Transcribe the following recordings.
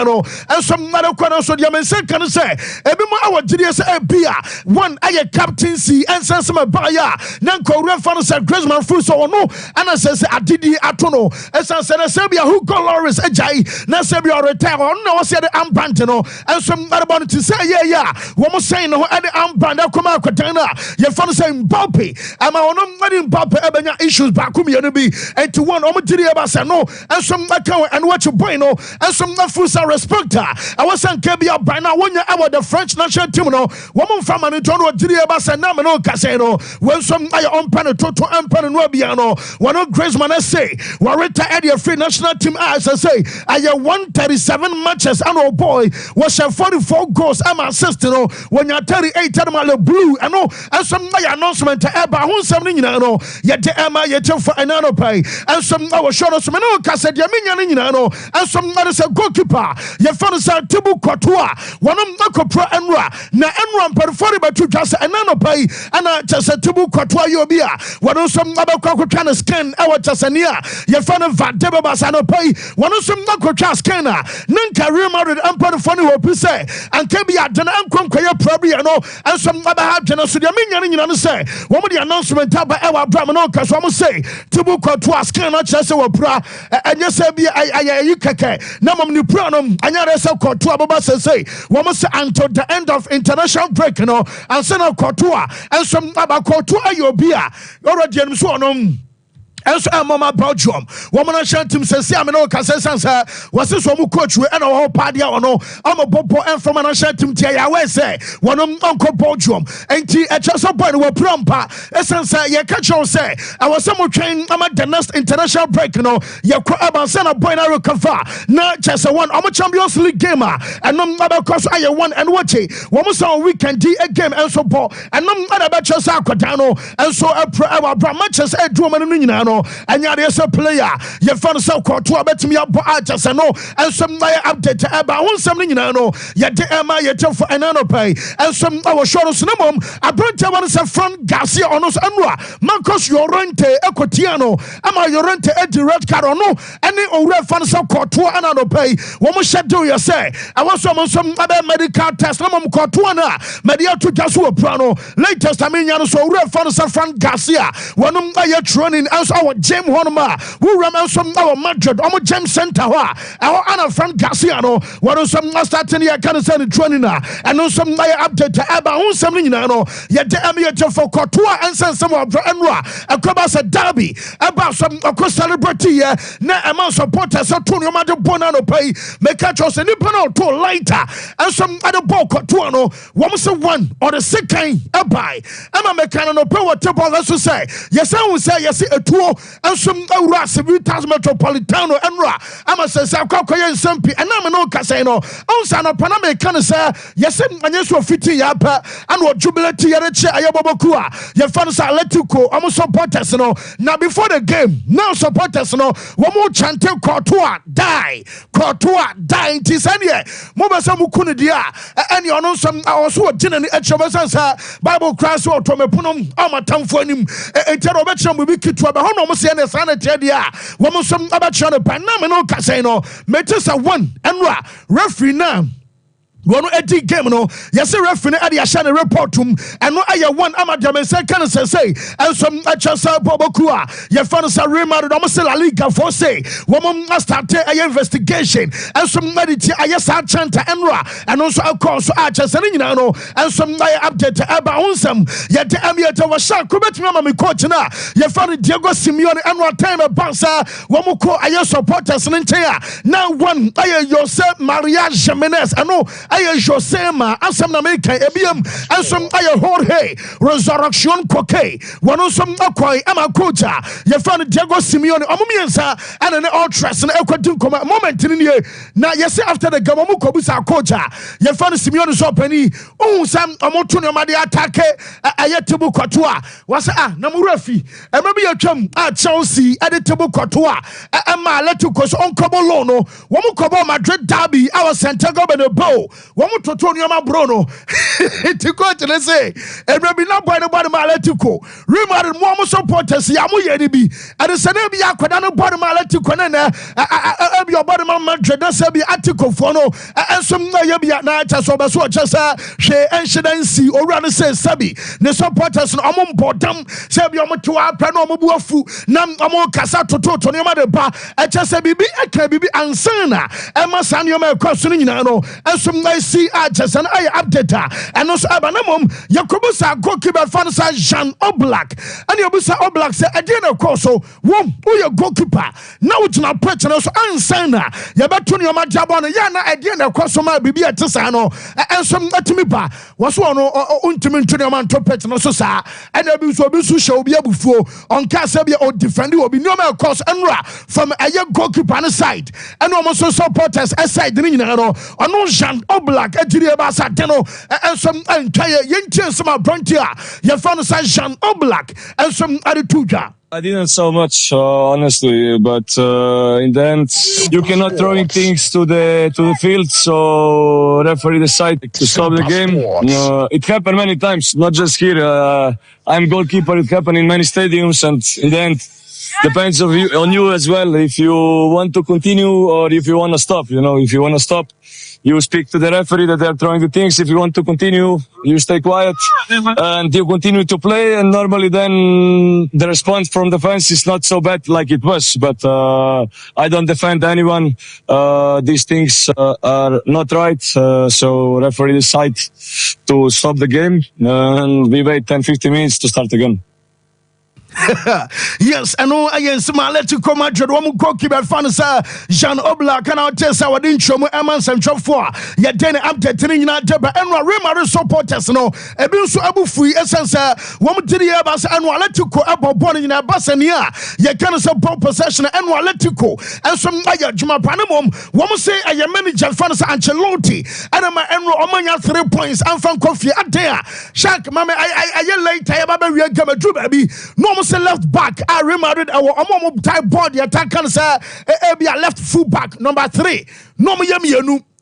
no enso mmare kwana so de mense kan say ebi mo awogire say bia one aye captaincy ensense me ba ya na nkowura fa no say Griezmann fu so no ana say adidi atono ensense na say bia who call Loris ajai na say bia retire on na wo say the amband no enso mmare bon to say yeah wo mo say no e the amband akoma akotan na ye fa no say Mbappe ama ono mmare Mbappe ebenya issues ba kum ye no bi enti one o mo tiri e ba say no enso mmaka and what you boy no enso mmafu say respect I was saying Kebia by now when you about the French national team no woman from an Antonio Diriaba Sanamano Casino when some I on pen toto and pen and Wabiano one of Griezmann say Warita at your free national team as I say I 137 matches and oh boy was 44 goals I'm assisting when you're 38 blue and no and some my announcement to Eba who's something you know yet the Emma yet for an anno pay and some our short of some no Casa Yaminian you know and some others a goalkeeper your father said Tibu Kotua one of Nako Pro Enra na Enra Perform by two just an anno pay and I just said Tibu Kotua Yobia one of some other cocker can scan our Tasania your father Vadeba Basano pay one of some Nako Chaskana Nanka Real Madrid and Perform who say and Kebia Dana and Conquer probably and some other have General Sudiaminian you say one of the announcement about our Bramano because one say Tibu Kotua scan not just our pra and yes I you keke Namam New Pranum and Yaresa Kotua Baba say one say until the end of international break and send out Kotua and some about Kotua Yobia already and and so Mama Belgium woman team says I'm no Casansa was this one coach we and our party or no I'm a bobo and from an national team tia say one uncle Belgium and T a just a boy were prompa essence ye catch on say I was some train I'm at the next international break ye about send a boy na recover not just a one I'm a Champions League gamer and no other cause I one and watch it one saw weekend D a game and so ball and no other batch of and so our matches a woman and you're a player. You found so called to a bet me up archers and no, and some update about something you know. Yet the Emma you tell for an anno pay, and some our short of cinnamon. I brought you one from Garcia on us Anra, Marcos Yorente, Ecotiano, Ama Yorente, Eddie Red Car or no, any old fans so called to an anno pay. What must you do? You say, I want some other medical test, Namam Cotuana, Media to Jasua Prano, latest I mean, so real fans from Garcia, one of my training as our James Honoma, who remains from our Madrid, our James Center, our Anna Frank Garciano, one of some starting here can send training, and on some update to Abba, who's something you know, yet the Amiato for Kotua and send some of Enra, a Cobas a derby, about some celebrity, na amount supporters, so Tonio Mado Bonano pay, make a choice and Nipano to lighter, and some other ball Cotuano, one or the second, a buy. I'm a mechanical power table, let's say, yes, I will say, yes, a tour. And some Civitas Metropolitano Enra. I'm a Sakoya and Sampi, and I'm no Casino. Also, no Panama can say, yes, and yes, for 50 yapa, and what jubilate Ayabokua. Your fans are let you go. I'm supporters no. Now before the game, now supporters no. One more chanting Cotua die. Cotua die in Tisania. Mobasa Mukunidia, and you know some also generally at Chobasansa, Bible Christ or Tomepunum, Amatam for him, a terror will be killed to a almost in the sanitary. Woman, some about China, Panama, Casino, Metis one, and referee now. One edit game no yes referee ade a report and no aye one amadame second say and some achasa bobokua ye fans are remade almost La Liga for say woman start a investigation and some medity aye sa chanta enra and also of course achasa nyina no and some update about onsam ye de amiata wa sha kubetuma me coach na ye fan Diego Simeone enra time bansa womuko aye supporters ntia now one aye Jose Maria Jimenez ano aye Josema asam na meka ebiem asam aye Jorge Resurrection Koke wano som akwai ama coacha ye fan Diego Simeone omumiensa and an ultras na ekwadin koma moment ni na yes after the game omu kobusa coacha ye fan Simeone so pani sam omoto ne ma de attack aye tebu kotoa wasa na murafi emebi atwam a Chelsea ade tebu kotoa ama Atletico so onkobo loan no womu kobo Madrid derby our Santiago Bernabeu wɔn toto nneɛma bro no ti coach ne say ebi na boy no body ma Atletico Real Madrid mo supporters ya mo yɛ ni bi ɛde sɛ na bi akwada no body ma Atletico ne na ebi body ma Madrid na sɛ bi Atletico fo no ensom na yɛ bi na kyɛ so bɛso kyɛ sɛ hwɛ enhyedansi owura ne sɛ sabi ne supporters no ɔmo mbɔdam sɛ bi ɔmo to apɛ na ɔmo bu afu na ɔmo kasa toto nneɛma de ba ɛkyɛ sɛ bibi ɛka bibi ansana ɛma saa nneɛma ɛkɔ so no nyinaa no ensom na si kyɛ sɛ na ayɛ update ɛno so aba na mom Yakubu sa goalkeeper fan sa Jean Oblak ɛne obi sa Oblak sɛ ɛdeɛ na ɛkɔ so wɔm woyɛ goalkeeper na wogyina pitch no so ansana yɛbɛto nneɛma de abɔ no yɛ na ɛdeɛ na ɛkɔ so ma bibi ɛte saa no ɛnsom atumi ba wɔso ɔno ɔntumi nto nneɛma nto pitch no so saa ɛna bi so hyɛ obi abufuo ɔnka sɛ bi o defend obi nneɛma ɛkɔ so ɛnura from ɛyɛ goalkeeper no side ɛna ɔmo so supporters side ne nyinaa no ɔno Jean Oblak agyiri ɛba sa de no ɛnsom ɛntwaye yɛntie nsɛm abranti a yɛfa no sa Jean Oblak ɛnsom ade to dwa. I didn't so much, honestly, but in the end, you cannot throwing things to the field. So referee decided to stop the game. It happened many times, not just here. I'm goalkeeper. It happened in many stadiums, and in the end, depends on you as well. If you want to continue or if you want to stop. If you want to stop, you speak to the referee that they're throwing the things. If you want to continue, you stay quiet and you continue to play. And normally then the response from the fans is not so bad like it was. But I don't defend anyone. These things are not right. So referee decide to stop the game and we wait 10-15 minutes to start again. Yes, I know. Yes, Atletico Madrid. One goalkeeper fan sir Jean Oblak. Can I tell you what? Didn't show me Eman Central for. Yet then update in United. And Real Madrid supporters no. Ebi so abu fui essence. One did the Abbas and Atletico abo born in Abbasania. Ye can say ball possession and Atletico. And some Aya Juma Panamum. One say a manager fan Ancelotti. And I'm Enro Omanya 3 points. I'm from Coffee at there. Shaq, Mama, I later. I baby we come a drew baby. No. Say left back, I remembered our type board. The attack can say a left full back. Number 3, no me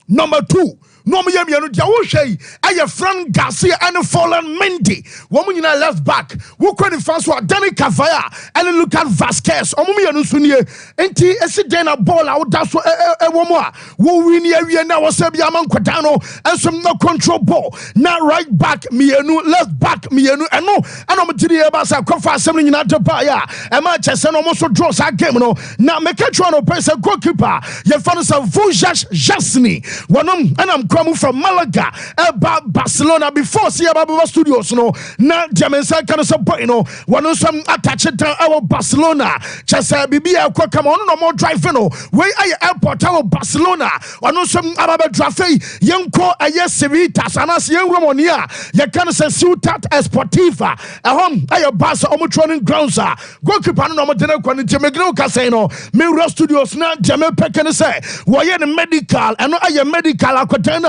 number 2. No me yamianu Jawushe, Aya Fran Garcia and Fallen Mendy. Woman in a left back, who can Francois Danny Cavaya and Lucas Vasquez. Omumianu Sunie, Enti Esidena ball out that's what a woman who win here now was Sebiaman Quadano and some no control ball. Now right back, Mianu, left back, Mianu, and no, and I'm Tidia Basa Kofa assembling in Atapaya. And Manchester almost draws our game. Now make a Toronto person goalkeeper. You found us a Vujash Jasny. One and I'm coming from Malaga about Barcelona before see about studios no na Jamensa can support one some attached to our Barcelona just bibia kwa come on no more driving no where I airport our Barcelona one some about drafe yanko aye Civitas anas yan Romonia you can say Ciutat Esportiva home aye Barca training grounds goalkeeper no mo tena kwa ntemegno kase no me studios na Jame Pekene say why the medical and aye medical akwatena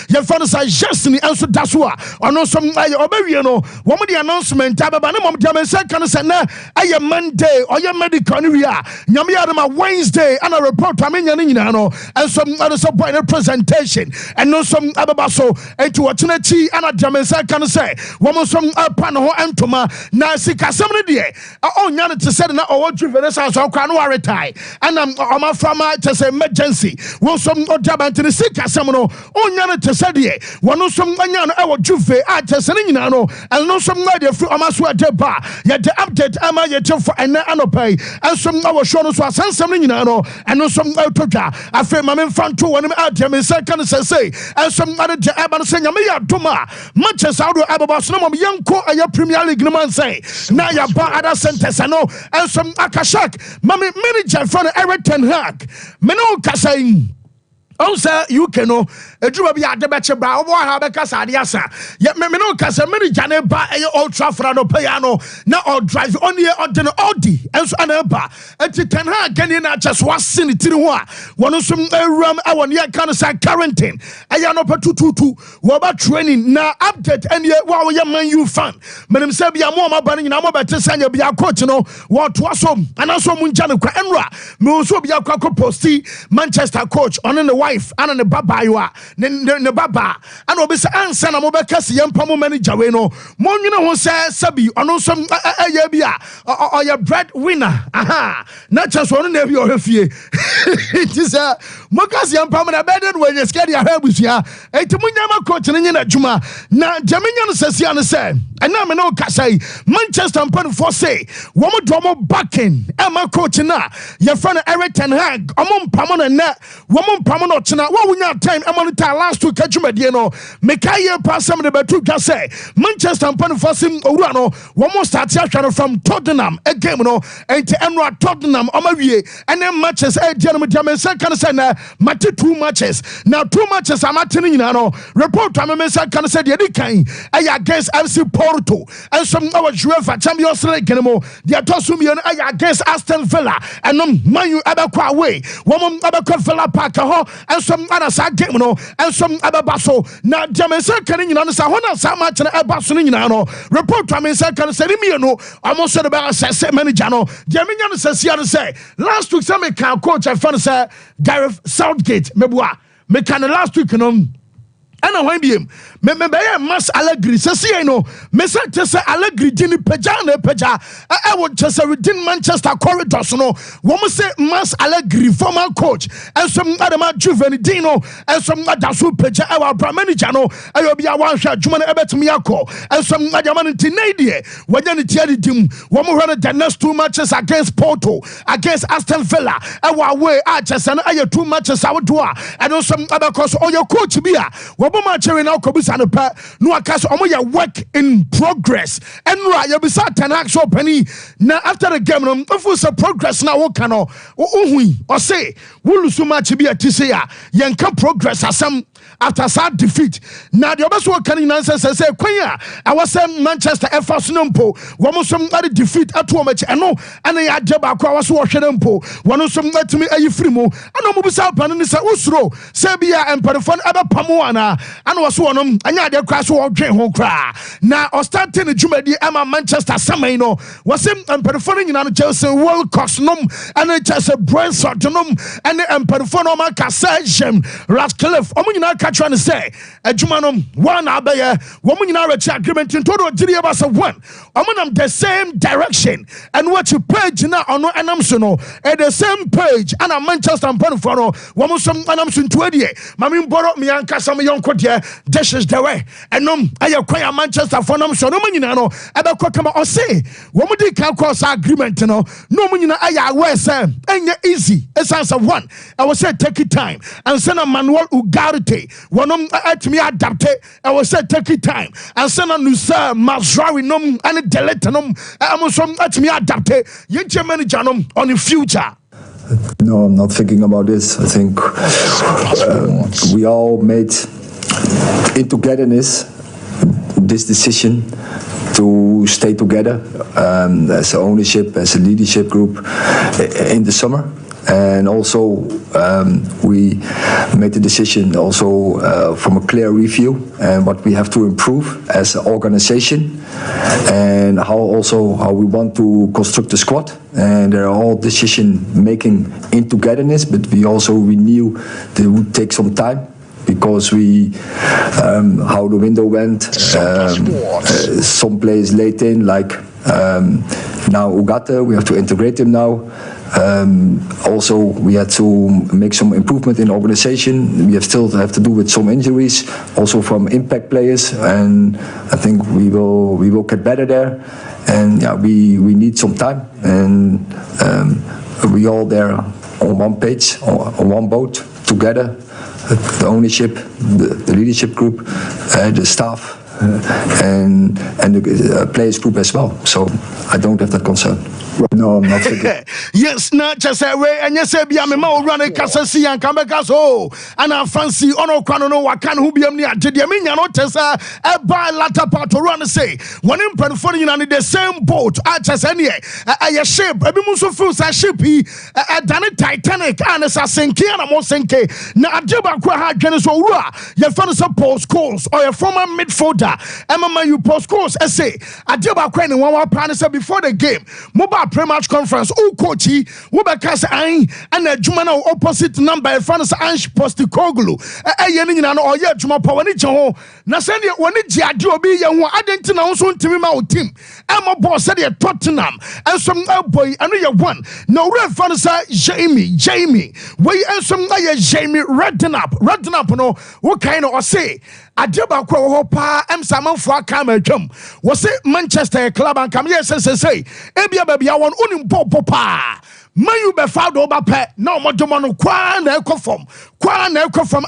your father says Jasny and so that's why I know some Obeviano one of the announcement Tababa no mom can say na a Monday or your medical Yamiadama Wednesday and a report I mean and some other subpointed presentation and no some Ababaso and to Watchinachi and a Jamensa can say woman some Pano and Toma Nasika somebody oh Yana to say na or juvenile so can retire and I'm a farmer to say emergency will some Otaban to the sick Samono oh Yana to say one some Yana our Juve at Senino and no some idea for Amaswa Deba yet the update Ama yet for an anopay and some our shows was something and no some Toja I feel my man front to one out Jame second say and some other Aban Senyamia Duma Manchester Ababas no Yanko a Premier League no man say now ya ba other centers and some Akashak Mammy manager for Eric Ten Hag Meno Kasain. Oh, sir, you can know a drew be at the better brow, or have a casadiasa. Yet, me no casa, many Janet by a old Trafford piano, now or drive only on the Audi, and so an empa. And to Ten Hag, can you not just was in it in one of some rum, I want your kind of quarantine. I am up to 2 what about training now update and yet while your man you fan. Madam Sabia Moma Bunny, and I'm about to send you be a coach, what was some, and also Munjano Enra, Muso be a coco posty, Manchester coach on the white. wife ana ne baba yoa ne baba ana obi say ansa na mo be kase yempa mo manager we no mo nwene ho say sabi ono so ya bia oya bread winner aha na chance ono na bi o hafie it is mo kase yempa mo na beden we ye scared ya habusia enti mo nyama coach ne nyina adwuma na jamenya no sasia no say ana me no kasai Manchester for say womo domo backing Emma coach na your friend Eric Ten Hag mpamo na womo mpamo no chena wo wunya time monitor last week adwumadie no mekaye pasam de betu twa say Manchester for sim owura no womo start ahwa from Tottenham a game no enti enro Tottenham omawie ene matches e dia no dia mensa kan say na mate 2 matches now 2 matches amate ni nyina no report mensa kan say de kan against FC Porto and some our UEFA Champions League anymore. The Atosumian against Aston Villa and Man U Abakwa away. Woman Abakwa Villa Park and some other side game no and some other basso. Now Jamesa can in on so much and a basso in report to Mensa can say me no almost said about say manager no. Jaminian says say last week some coach I found say Gareth Southgate mebua me can last week no. Ana wan biem me mass Allegri sese no me say tese Allegri dini peja na peja e wo tese within Manchester corridors no wo mo say mass Allegri former coach and some adama Juvenidino and some adaso peja e wa bra manager no e obi a wan hwa adwuma na ebetumi akọ and some adama ntinadie wanya ne tiade dim wo mo hwa the next 2 matches against Porto against Aston Villa e wa away a tese na aye 2 matches awodo a and some abakos o your coach bi a Obama cherry now Kobusa no pa no akas omo work in progress enra ya bisa Ten Hag so penny na after the game no mfu so progress na wo kan no ohui o say wo lusu match bi atise ya yenka progress asam after sad defeat na the obeso kan na say kwan a was Manchester Efforts no mpo wo mo som ade defeat ato match eno ana ya de ba kwa was wo hwede mpo wono som atumi ayi free mo ana mo bisa plan ni say usuro say bia emperifon ebe pamo ana ana was wonom anya de kra so wo dwen ho kra na o starting jumadi ama Manchester samai no was emperifon nyina no Chelsea World Cup nom ana Chelsea Brentford nom ana emperifon o ma Kassajem Ratcliffe o nyina ka try to say adwuma no one abaye wo nyina reach agreement into do giri ba say one omonam the same direction and what you page na ono enam so no at the same page and Manchester for no wo mo som enam so nto adie mami mboro mi anka sam yonko de this is the way enom aye kwan Manchester for nam so no nyina no ebe kwa kama o say wo mo di ka cross agreement no mo nyina aye aware say enye easy essence of one I will say take it time and send a Manuel Ugarte wonom atimi adapt I will say take it time and send a Nusa Mazraoui nom and delete nom amosom atimi adapt yenche manager nom on the future. No, I'm not thinking about this. I think we all made in togetherness this decision to stay together as an ownership, as a leadership group in the summer. And also we made the decision also from a clear review and what we have to improve as an organization and how we want to construct the squad. And they're all decision making in togetherness, but we knew that it would take some time because we how the window went, some players late in like now Ugarte, we have to integrate him now. Also, we had to make some improvement in organization. We still have to do with some injuries, also from impact players, and I think we will get better there. And yeah, we need some time, and we all there on one page, on one boat together. The ownership, the leadership group, the staff, and the players group as well. So I don't have that concern. No, I'm not thinking. Yes, not just a way, and yes, be a memo run a Cassasi and Cambecaso, and I fancy ono quano, I can who be a near Jediamina notesa, a by latter part to run say, one in Penfonian and the same boat, I just any a ship, a bimuso fools a shippy, a Danny Titanic, and a Senke and a Mosenke, na Juba Qua Genesora, your father's post calls or your former midfielder, Emma, you post calls essay, a Juba Quen and one plan before the game, mobile pre-match conference o coachi wo be ka say an na adwuma na opposite number e France Ange Postecoglou eye ni nyina no oye adwuma pa woni je ho na se ne woni je ade obi ye ho adenti na so ntimi ma o team e mo boss se de Tottenham ensom boy anu ye one na ure France Jamie we ensom ye Jamie Redknapp no wo kind o say adeba kwa ho pa emsamanfo aka ma atwam wo say Manchester club and come here say ebia babia won unim popo pa mayu be fa do ba pe na omodomo no kwa na ekofom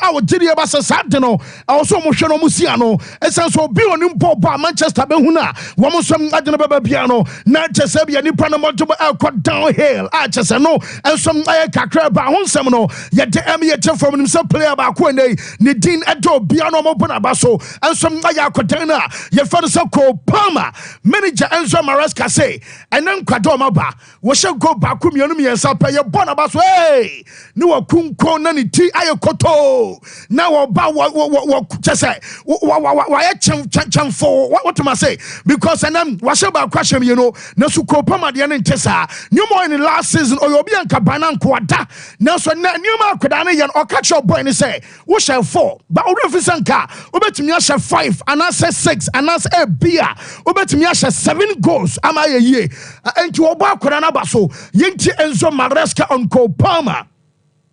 awo gidi ba se sad no also mo hwe no mo sia no esan so bi onim popo Manchester be hu na wo mo so adene ba bia no na chese bia nipa no modomo ekọ downhill a chese no enso aye kakra ba ho nsem no ye de ye che from nim se player ba ko ne din edo bia no mo bona ba so enso aye akodan na ye fa so ko Palmer manager Enzo Maresca say enen kwado ma ba wo hye go ba ko mienu miensa pa ye bona ba so hey ni wa kunko na ni ti aye koto na wo ba wo chese wa ye chamfo what to say because enen wa hye ba kwa hye no na su ko Palmer de ne ntesa nyumo in the last season oyobi anka bana nko ada na so na nyumo akoda ne ye o catch your boy ni say wo hye 4 ba o refi sanka obetumi hye 5 anase 6 anase a bia obetumi hye 7 goals ama ye enti obo akoda na ba so yenti Enzo Maresca on Cole Palmer.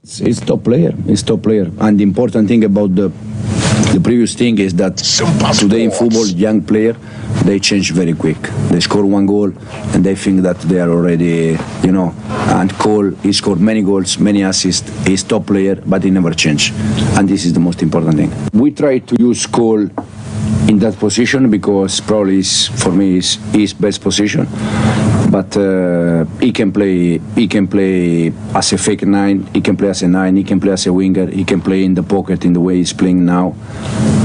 It's top player. And the important thing about the previous thing is that today in football, young player, they change very quick. They score 1 goal and they think that they are already, and Cole, he scored many goals, many assists. He's top player, but he never change. And this is the most important thing. We try to use Cole in that position because probably for me is his best position. But he can play as a fake 9, he can play as a 9, he can play as a winger, he can play in the pocket in the way he's playing now.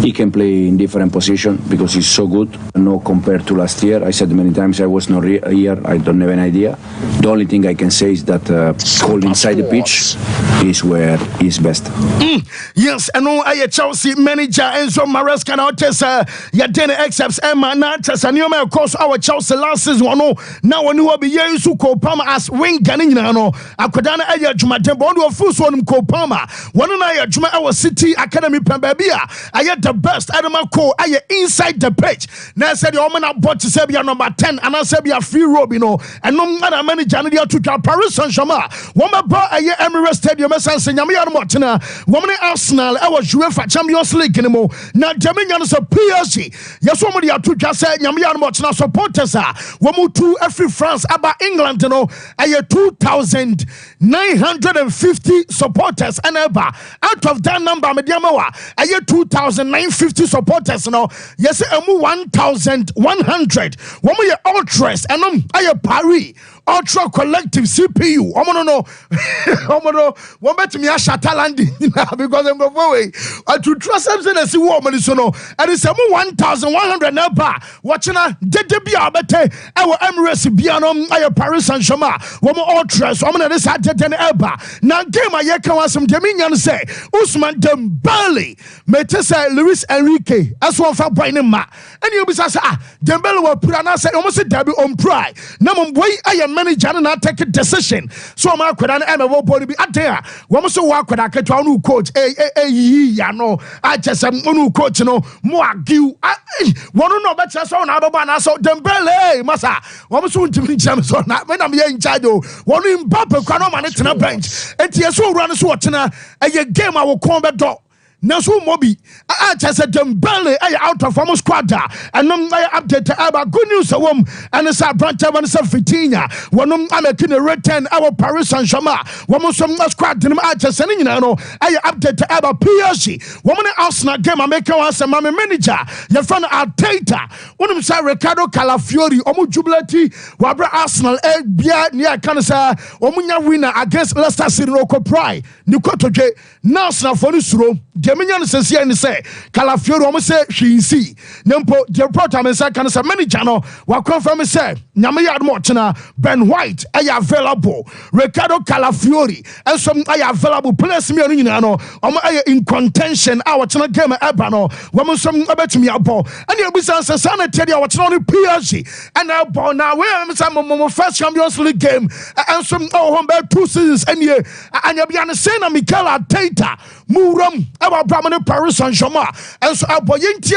He can play in different positions because he's so good. No, compared to last year, I said many times I was not here, I don't have an idea. The only thing I can say is that Cole inside the pitch is where he's best. Yes, and no, I Chelsea manager Enzo Maresca now test ya dene accepts Emma na test and you may of course our Chelsea last season no now when you be here su Cole Palmer as winger ni nyina no akoda na aye adwuma tembo on full so on Cole Palmer one na aye adwuma our City Academy pemba bia aye the best Adama Cole aye inside the pitch na said the woman bought to say bia number 10 and I say bia free rob and no man manager na to Paris Saint-Germain woman ba aye Emirates Stadium sense nyame ya no tena woman Arsenal I was UEFA Champions League ni mo na Jamaica no so PSG yes woman ya to say nyame ya no tena supporters woman to every France about England no aye 2,950 supporters and ever out of that number mediamawa aye 2,950 supporters no yes emu 1,100 woman ya ultras and aye Paris Ultra Collective CPU. No. One bet me a Shatalandi because I'm going away. To trust them as a woman is no. And it's 1,100 number. Watching a debut abete our Emirates Biano, I Paris Saint-Germain. One more Ultras, woman at this at ten Elba. Now game I can some Dominion say Usman Dembele. Metesa Luis Enrique. As one for Biden Ma. And you be say Dembele will put an answer almost a debut on pride. Now way I am manager and I take a decision. So I'm out with an MMO body be out there. One so walk with a new coach. No, I just am new coach. No more give. One no better so now, but so Dembele, Massa. One soon to be champions on that when I'm here in charge. One in Papa Cano man it's in a bench. And yes, so run so watching a game I will come back door. Nasu Mobi, I just said Dembele, I out of almost quarter, and no update about good news a woman, and it's a branch of Fitina. One I'm a kin return our Paris Saint-Germain. One some squad in I just sending I update about PSG. Woman Arsenal game I make us a mammy manager. Your friend Arteta. One of them Ricardo Calafiori, Omu Jubilati, Wabra Arsenal, Bia near Canasa, Omunya winner against Leicester City Roko Pride. Nukoto J. Arsenal for this room. Dominion says here and say Calafiori almost say she see. Nempo the report I say can say many channel will confirm say nyame yard mo chena Ben White ay available, Ricardo Calafiori and some ay available players me no nyina no ay in contention our chena game eba no woman some abetumi abo and you be say sanity our chena on PSG and now we some first Champions League game and some home 2 seasons and you be understand Mikel Arteta muram our Bramane Paris Saint-Germain and so aboyentie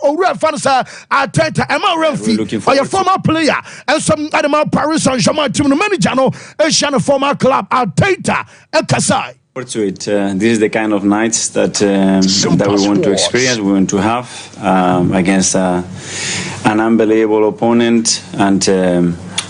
owura fans Arteta am referee for your former player and some animal Paris Saint-Germain team manager no Asian former club Arteta and Kasai. To it, this is the kind of nights that that we want to experience, we want to have against an unbelievable opponent, and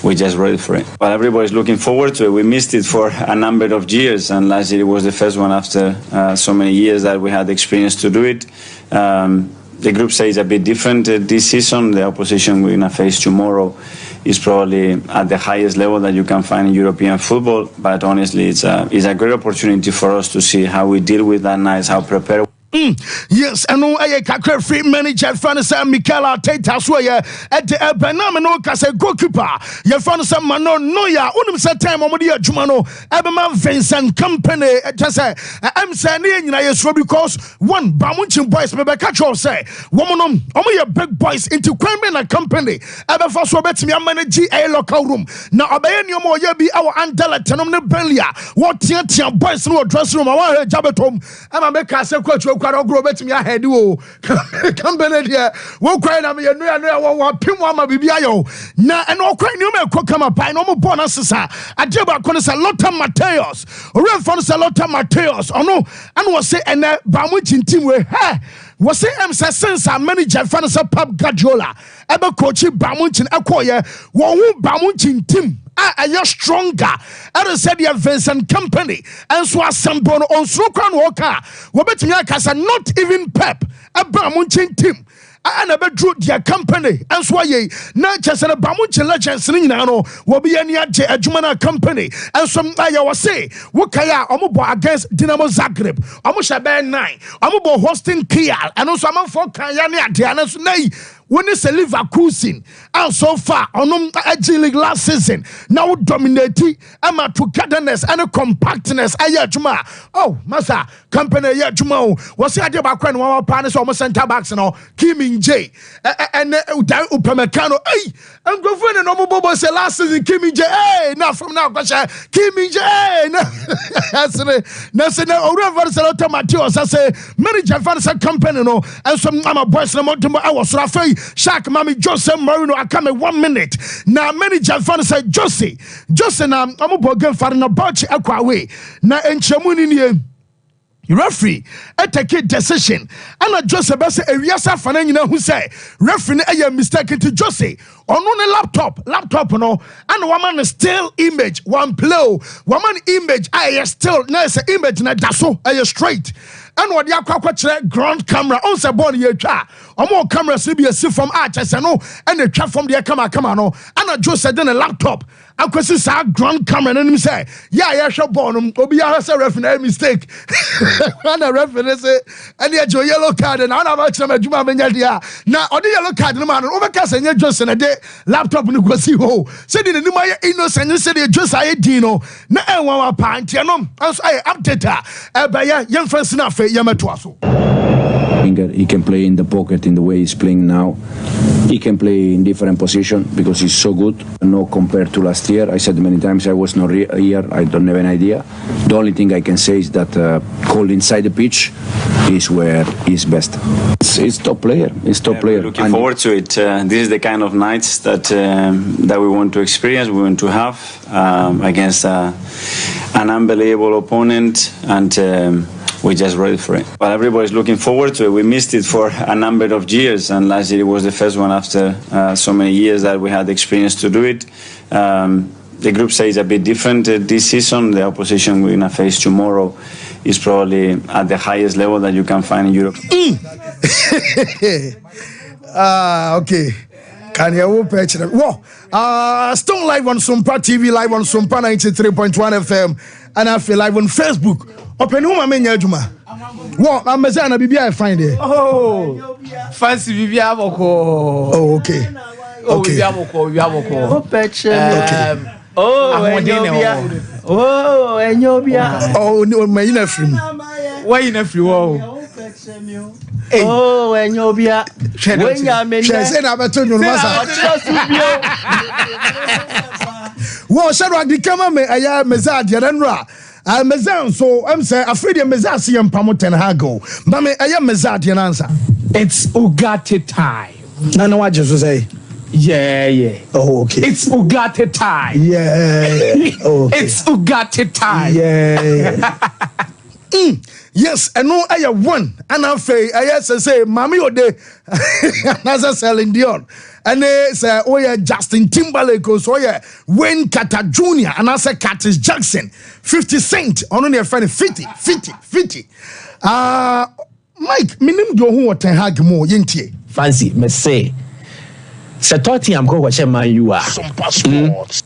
we're just ready for it. But everybody's looking forward to it. We missed it for a number of years, and last year it was the first one after so many years that we had the experience to do it. The group stage is a bit different this season. The opposition we're going to face tomorrow is probably at the highest level that you can find in European football. But honestly, it's a great opportunity for us to see how we deal with that night, how prepared. Yes, and no a free manager Fanasa Mikel Arteta so at the Benamino Casa goalkeeper. Your Fanasa Mano Noya, Unum time Omodi Jumano, Abema Vincent Company. Just say, I'm saying, because one Bamunchin boys, maybe catch all say, woman, your big boys into Crime and Company. Ever for so bet me a manager a local room. Now, obey no more, you be our Andela Tenom Belia. What Tia boys no dressing room, I want her job at home. I'm a make us a coach. Grow bet me ahead o company there wo cry na me no wa pim wa ma bibia yo na and o cry no me ko kama pai no mo bonus sa ade ba ko no sa Lothar Matthäus o refon sa Lothar Matthäus ono and was say and ba mo chintim we he was say am say sense manager fan sa Pep Guardiola ebe coach ba mo chin akoye wo hu ba mo chintim are stronger. I said the Vincent Company and so assemble on Srokan Walker. Wabetinya Casa, not even Pep, a Bamunchin team. And a bedroom their company, and so ye, not just a Bamunchin legends in Nano, will be any a Jumana company, and some I was say, Wakaya, Omobo against Dinamo Zagreb, Omusha Ben 9, Omobo hosting Kial, and also I'm for Kayani Diana's nay. When it's a Leverkusen, and so far, on League last season, now dominating, I'm a togetherness and a compactness. Ayajuma, oh, Massa, company Yajumo, was the idea about when one partners almost center backs and all, Kim in J, and Upamecano, hey, and go for the normal Bobo say last season, Kim in J, hey, now from now, Kim in J, that's it, now, Lothar Matthäus, I say, manager fans a company, no, and some I'm boys, no more, I was Rafael. Shaq Mami Jose Marino I come 1 minute. Now manager fan say Jose na amobo game for na Bauchi Akwawe. Na enchemuni ni referee take a decision. And Jose be say ewiasa fan nyina hu say referee na mistake to Jose. On a laptop no and woman still image one play woman image I still nice image na daso I straight. And what you are ground camera on the body you try. Or more cameras will be a see from arches and no, and the trap from the camera no. And I just said in a laptop. I could see our ground camera and him say, yeah, shall born Obi has a reference mistake. And a reference and yet your yellow card and I have a Juma Benyadia. Now, on the yellow card, no man, overcast and just in a day laptop in the see ho. Said in the Numaya innocent, you said just I Dino. Now, one pint, you know, as I update her. By young friends enough. He can play in the pocket in the way he's playing now. He can play in different positions because he's so good. No compared to last year. I said many times I was not here. I don't have an idea. The only thing I can say is that call inside the pitch is where he's best. It's top player. It's top player. Looking forward to it. This is the kind of nights that that we want to experience. We want to have against an unbelievable opponent, and we're just ready for it. But everybody's looking forward to it. We missed it for a number of years, and last year it was the first one after so many years that we had the experience to do it. The group stage is a bit different this season. The opposition we're going to face tomorrow is probably at the highest level that you can find in Europe. Okay. Can you patch it? Whoa. Still live on Sompa TV, live on Sompa 93.1 FM, and I feel live on Facebook. Open whom I mean, Juma. What? I'm a Zana BB, I find it. Oh, fancy BB. Oh, okay. Okay. Enyobia. Oh, no, my nephew. Why in a free wall? Oh, Enyobia. When ya men. Well, Shadrach, the camera, I am Mezad, Yadanra. I'm Mezan, so I'm saying, afraid of Mezasi and Pamoten Hago. But I am Mezad, Yanansa. It's Ugarte time. No, I just say. Yeah. Oh, okay. It's Ugarte time. Yeah. Oh, okay. It's Ugarte time. Yeah. Yes, and no, I have one. And I'm say, Mammy or day, another selling Dion. And they say, oh, yeah, Justin Timberlake, so yeah, Wayne Carter Jr., and I say Curtis Jackson, 50 Cent, on your friend 50. Mike, minim do who ten hag more yentie. Fancy, me say. Se toti am ko kwache man you are. Sompa Sports.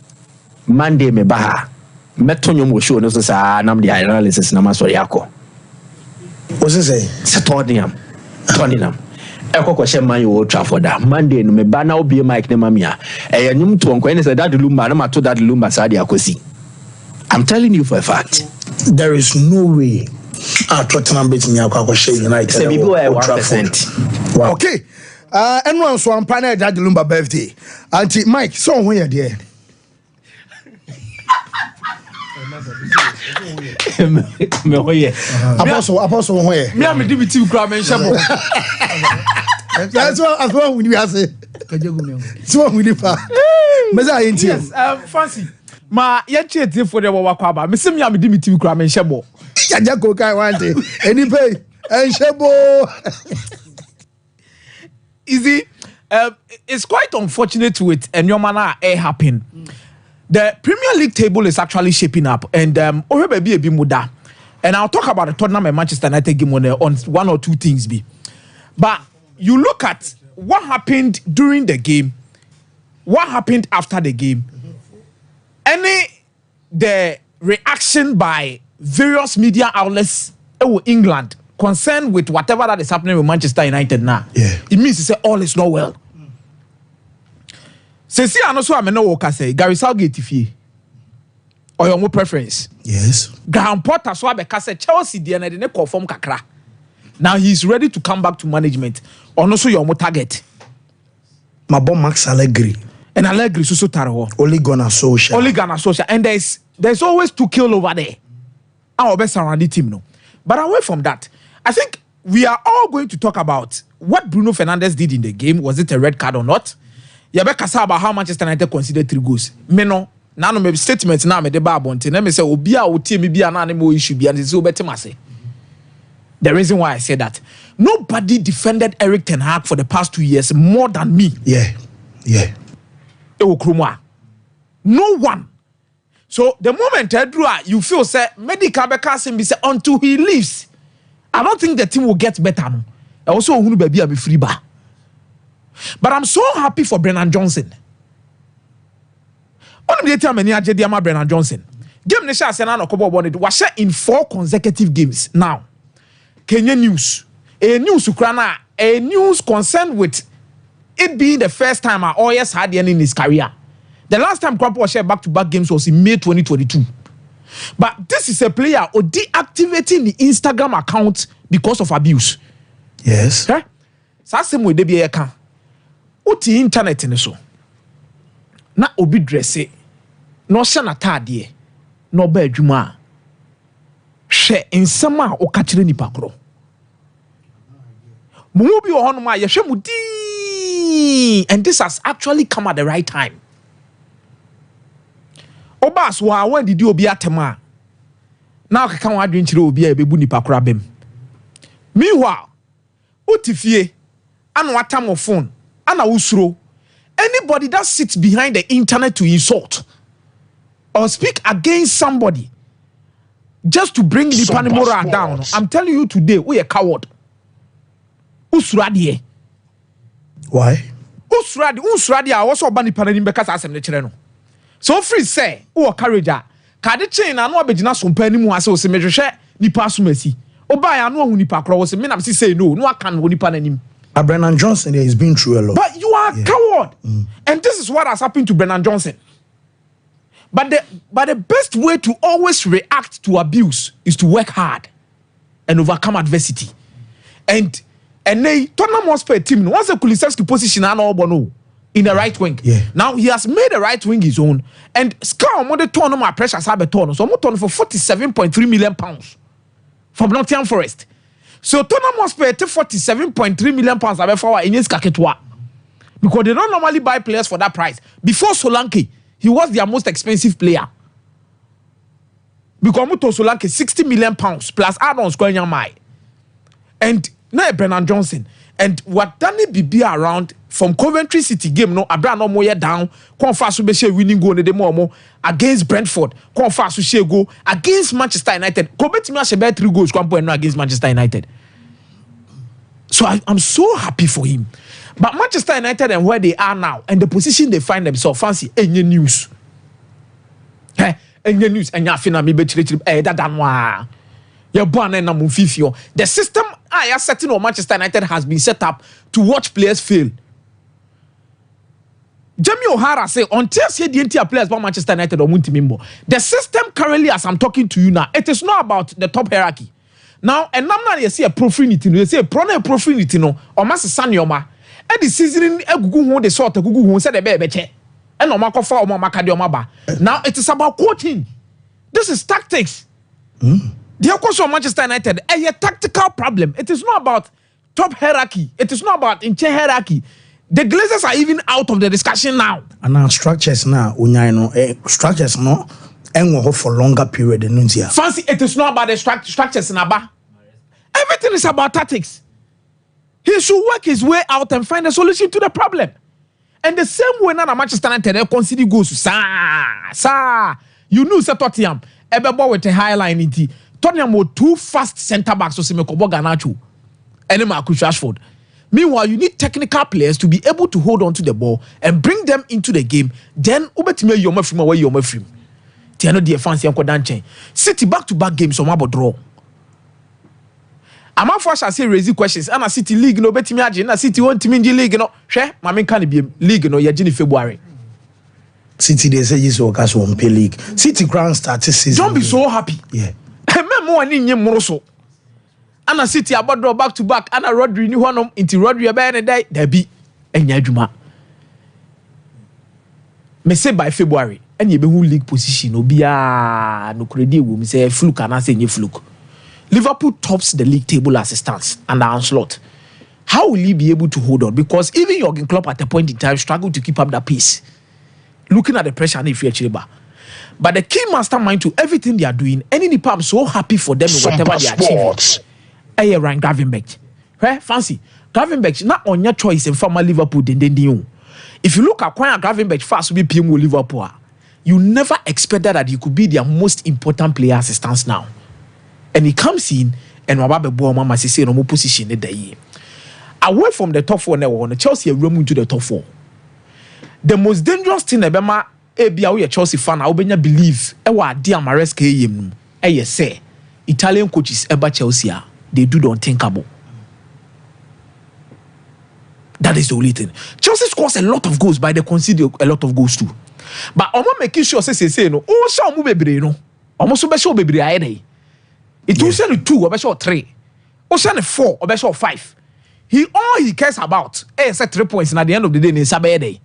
Monday me baha. Metonyo mo show no so sa nam the analysis na maso yako. What's it say? Se toti am. Tottenham. Eko kwache man you Old Trafford. Monday no me ba na obi Mike ne mamia. E nyum to onko ene se that lumba na mato that lumba sa dia akosi. I'm telling you for a fact. There is no way. Tottenham beat me akwa share United. Say people are 1%. Wow. Okay. Anyone so ampana that lumba birthday. Auntie Mike, so when you there. Me hoye. Apostle when. Me am DBT kura men shebo. That's what we say. So we need pa. Meza yenti. Yes, fancy. Ma ye chete for the wa kwa ba. Me se me am DBT kura men shebo. Ya jako kai wante. Any pay and shebo. Easy. It's quite unfortunate with Enyomana air happen. The Premier League table is actually shaping up, and baby muda. And I'll talk about the Tottenham and Manchester United game on one or two things. But you look at what happened during the game, what happened after the game, the reaction by various media outlets in England concerned with whatever that is happening with Manchester United now. Yeah. It means to say all is not well. See, I know so I'm no worker say Gary Southgate if you or your more preference. Yes. Graham Potter so I say Chelsea the and they conform kakra. Now he's ready to come back to management. Or also your more target. My bomb Max Allegri. And Allegri so taro. Ole Gunnar Solskjaer. And there's always to kill over there. Our best around the team no. But away from that, I think we are all going to talk about what Bruno Fernandes did in the game. Was it a red card or not? Yabeka say about how Manchester United considered 3 goals. Me no. Now no maybe statements now me the babonte. Let me say obia o team me bia na mo issue bia dey say obetemase. The reason why I say that, nobody defended Eric Ten Hag for the past 2 years more than me. Yeah. No one. So the moment you feel say medical beka say until he leaves, I don't think the team will get better. No. Also hunu baby be free ba. But I'm so happy for Brennan Johnson. Only the time any ajediama Brennan Johnson. Game nation Arsenal no kobo bonnet was in 4 consecutive games now. Kenya news. A news Ukraine, a news concerned with it being the first time our OS had the end in his career. The last time Kwampo was shared back-to-back games was in May 2022. But this is a player who deactivating the Instagram account because of abuse. Yes. Okay? So same way they be a can. Uti internet in so. Na obi dresse. No shana tadie. No be adwuma. Hwe nsema o ka kire nipa kro. Mumu bi wo honoma ye hwe mudi. And this has actually come at the right time. Obas wa when did you obi atema? Now ka kan wa adwen kire obi a bebu nipa kro abem. Meanwhile, utifie anu atam phone. Ana usro. Anybody that sits behind the internet to insult or speak against somebody just to bring the panimora down, I'm telling you today, we a coward. Usradie. Why? Usradie, I also ban the panim because I am the so free say, oh, courage. Kade chain, I know Abedina Sompa ni mu ase o se mehwehwe nipa asomasi. Oba ya no hu nipa kro wo se me na say no, I can hu nipa nanim. Brennan Johnson has been through a lot. But you coward. And this is what has happened to Brennan Johnson. But the best way to always react to abuse is to work hard and overcome adversity. And they Tottenham Hotspur team once the Kulusevski position and all bono in the right wing. Yeah. Now he has made the right wing his own. And Scar on the turn my pressure Sabeton. So I'm turn for £47.3 million from Nottingham Forest. So Tottenham Hotspur take £47.3 million for in his Kaketwa. Because they don't normally buy players for that price. Before Solanke, he was their most expensive player. Because Muto Solanke, £60 million plus add-ons going on my. And now Brennan Johnson. And what Danny Bibi around from Coventry City game, no, Abraham no more down, Confas Ubeshe winning goal the more against Brentford, Confas Ushe go against Manchester United. Kobetimi Ashebe 3 goals, against Manchester United. So I'm so happy for him. But Manchester United and where they are now, and the position they find themselves, fancy any news. Any news, and Yafina me betri that the system I are setting on Manchester United has been set up to watch players fail. Jamie O'Hara say until see the entire players by Manchester United or Muntimimbo. The system currently, as I'm talking to you now, it is not about the top hierarchy. Now, and now you see a profinity, you see a profinity no, or Master Sanyoma, and the seasoning a gugu the sort of gugu who said a baby, and no Makofa or Makadiomaba. Now it is about coaching. This is tactics. The coach of Manchester United, a tactical problem. It is not about top hierarchy. It is not about inter hierarchy. The Glazers are even out of the discussion now. And now structures now, structures no, and for longer period than Nunzia. Fancy, it is not about the structures in Abba. Everything is about tactics. He should work his way out and find a solution to the problem. And the same way now Manchester United they consider goes to you know Tottenham Ebebo with a high line in T. Tottenham were 2 fast centre backs to Semekobo Garnacho and Marcus Rashford. Meanwhile, you need technical players to be able to hold on to the ball and bring them into the game. Then, Ubetime Yomafim away Yomafim. Tiano de fancy Uncle Danche. City back-to-back games on Mabo draw. I'm not forced to say raising questions. And a City League no betting me. City won't mean the league no. Share, my main can be league no. Yajini February. City they say this workers won't pay league. City ground started season. Don't be so happy. Yeah. More than Moroso. And a City about draw back to back. And a Rodri new one into Rodri a day. There be and Yajuma. Me say by February. And you be who league position. Obia no credit will me say fluke and I say you fluke. Liverpool tops the league table as it stands under onslaught. How will he be able to hold on? Because even Jurgen Klopp at a point in time struggled to keep up that pace. Looking at the pressure and if you actually but the key mastermind to everything they are doing, any nipa I'm so happy for them in whatever they achieve. Hey, Ryan Gravenberch. Hey, fancy. Gravenberch, not on your choice in former Liverpool than you. If you look at Quine Gravenberch fast to be PM with Liverpool, you never expected that he could be their most important player as it stands now. And he comes in and Wababe Boama say no more position in the year. Away from the top 4 now, on Chelsea room into the top 4. The most dangerous thing about a Chelsea fan, I believe, dear Maresca, say, Italian coaches about Chelsea, they do the unthinkable. That is the only thing. Chelsea scores a lot of goals, but they concede a lot of goals too. But I'm making sure say no. Oh, so I'm baby no. Almost so special baby I day. It will send 2 or 3. Or send 4 or 5. All he cares about is 3 points, and at the end of the day, in Saturday.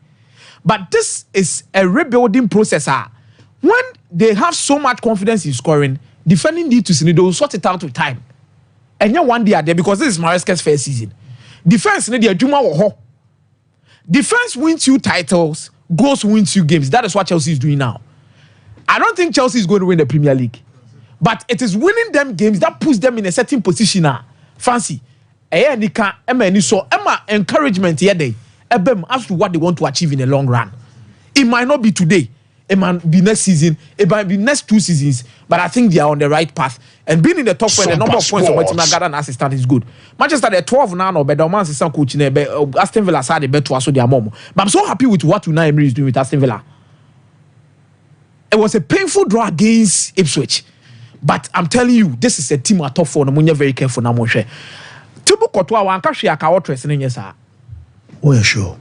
But this is a rebuilding process. When they have so much confidence in scoring, defending need to they will sort it out with time. And you one day are there because this is Maresca's first season. Defense need the Juma Woho. Defense wins you titles, goals wins you games. That is what Chelsea is doing now. I don't think Chelsea is going to win the Premier League. But it is winning them games that puts them in a certain position. Fancy. Encouragement here day. As to what they want to achieve in the long run. It might not be today. It might be next season. It might be next 2 seasons. But I think they are on the right path. And being in the top 4, the number of points of what Garden assistant is good. Manchester, they're 12 now, but the man's assistant coach, Aston Villa side, they bet to us, so they are more. But I'm so happy with what Unai Emery is doing with Aston Villa. It was a painful draw against Ipswich. But I'm telling you, this is a team at top 4. You're very careful now, Moshe. Tibu Kotoa, one cash, I can't trust in yes, sir. Oh, yeah, sure.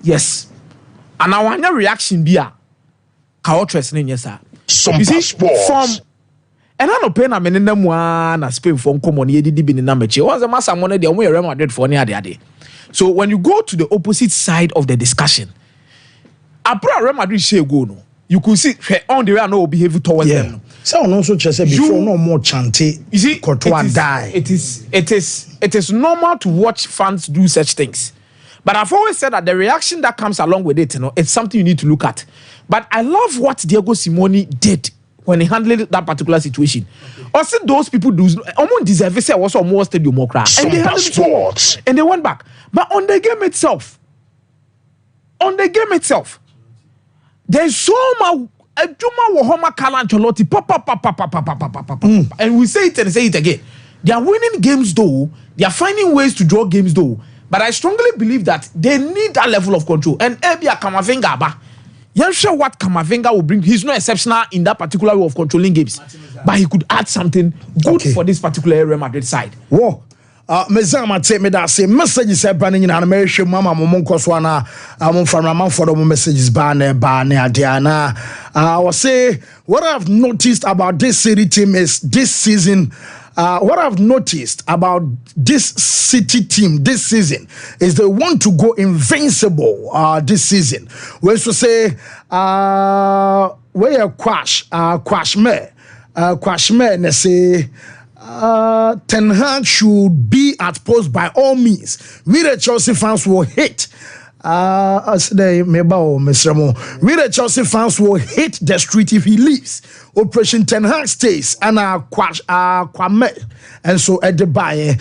Yes. And I want your reaction be a Kaotres in yes, sir. Sompa Sports. From and I no pay na menene mu na Spain for common ye did be na mechi. Once the master money dey Real Madrid for near there. So when you go to the opposite side of the discussion, Abra Real Madrid say go no. You could see on the way no behave towards them. So on also just before no more chanty. You see, Courtois die. It is normal to watch fans do such things. But I've always said that the reaction that comes along with it, it's something you need to look at. But I love what Diego Simeone did when he handled that particular situation. Also, those people do almost deserve to say also more stadium more crash. And they handled it so well. And they went back. But on the game itself, there's so much and we say it and say it again. They are winning games though. They are finding ways to draw games though. But I strongly believe that they need that level of control. And Ebia Kamavinga, you're sure what Kamavinga will bring. He's not exceptional in that particular way of controlling games, but he could add something good for this particular Real Madrid side. Whoa. Mezama take me that say messages are banning in animation. Mama Momonkoswana, from for the messages banner Diana. I will say what I've noticed about this City team is this season. What I've noticed about this City team this season is they want to go invincible this season. We should say where Quash me, they say. Ten Hag should be at post by all means. We the Chelsea fans will hate. We the Chelsea fans will hate the street if he leaves. Operation Ten Hag stays and Kwame and so at the buy.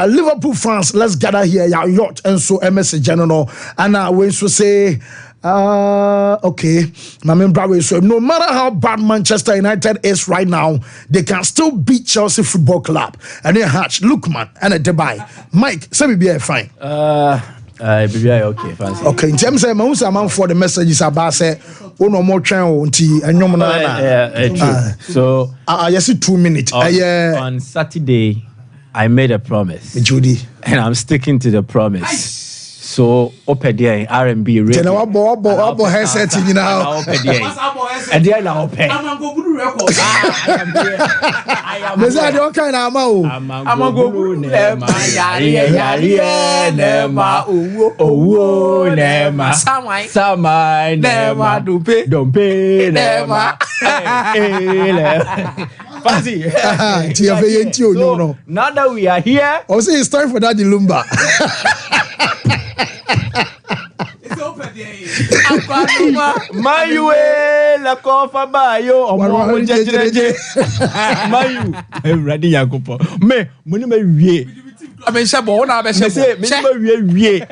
Liverpool fans, let's gather here your yacht and so MS General and we should say. Okay, my main brother. So no matter how bad Manchester United is right now, they can still beat Chelsea Football Club. And then Hatch, Lookman, and a Dubai. Mike, say be fine. Be okay, fancy. Okay, in terms of most amount for the messages about say, oh no more channel until and no true. So yes, 2 minutes. On Saturday, I made a promise, Judy, and I'm sticking to the promise. So open there R&B radio. Tena wabo headset you know. Open there. And there na open. I'm go good record. I am. Meza de okay na ama o. I'm go good nema. Yari nema. Owo nema. Samai nema. Dompe nema. Fancy. So now that we are here, I say it's time for that Lumba. Mayu la kofa bayo omo jejeje Mayu ready yakopo me muni me wie Abensha bo na abensha say me wie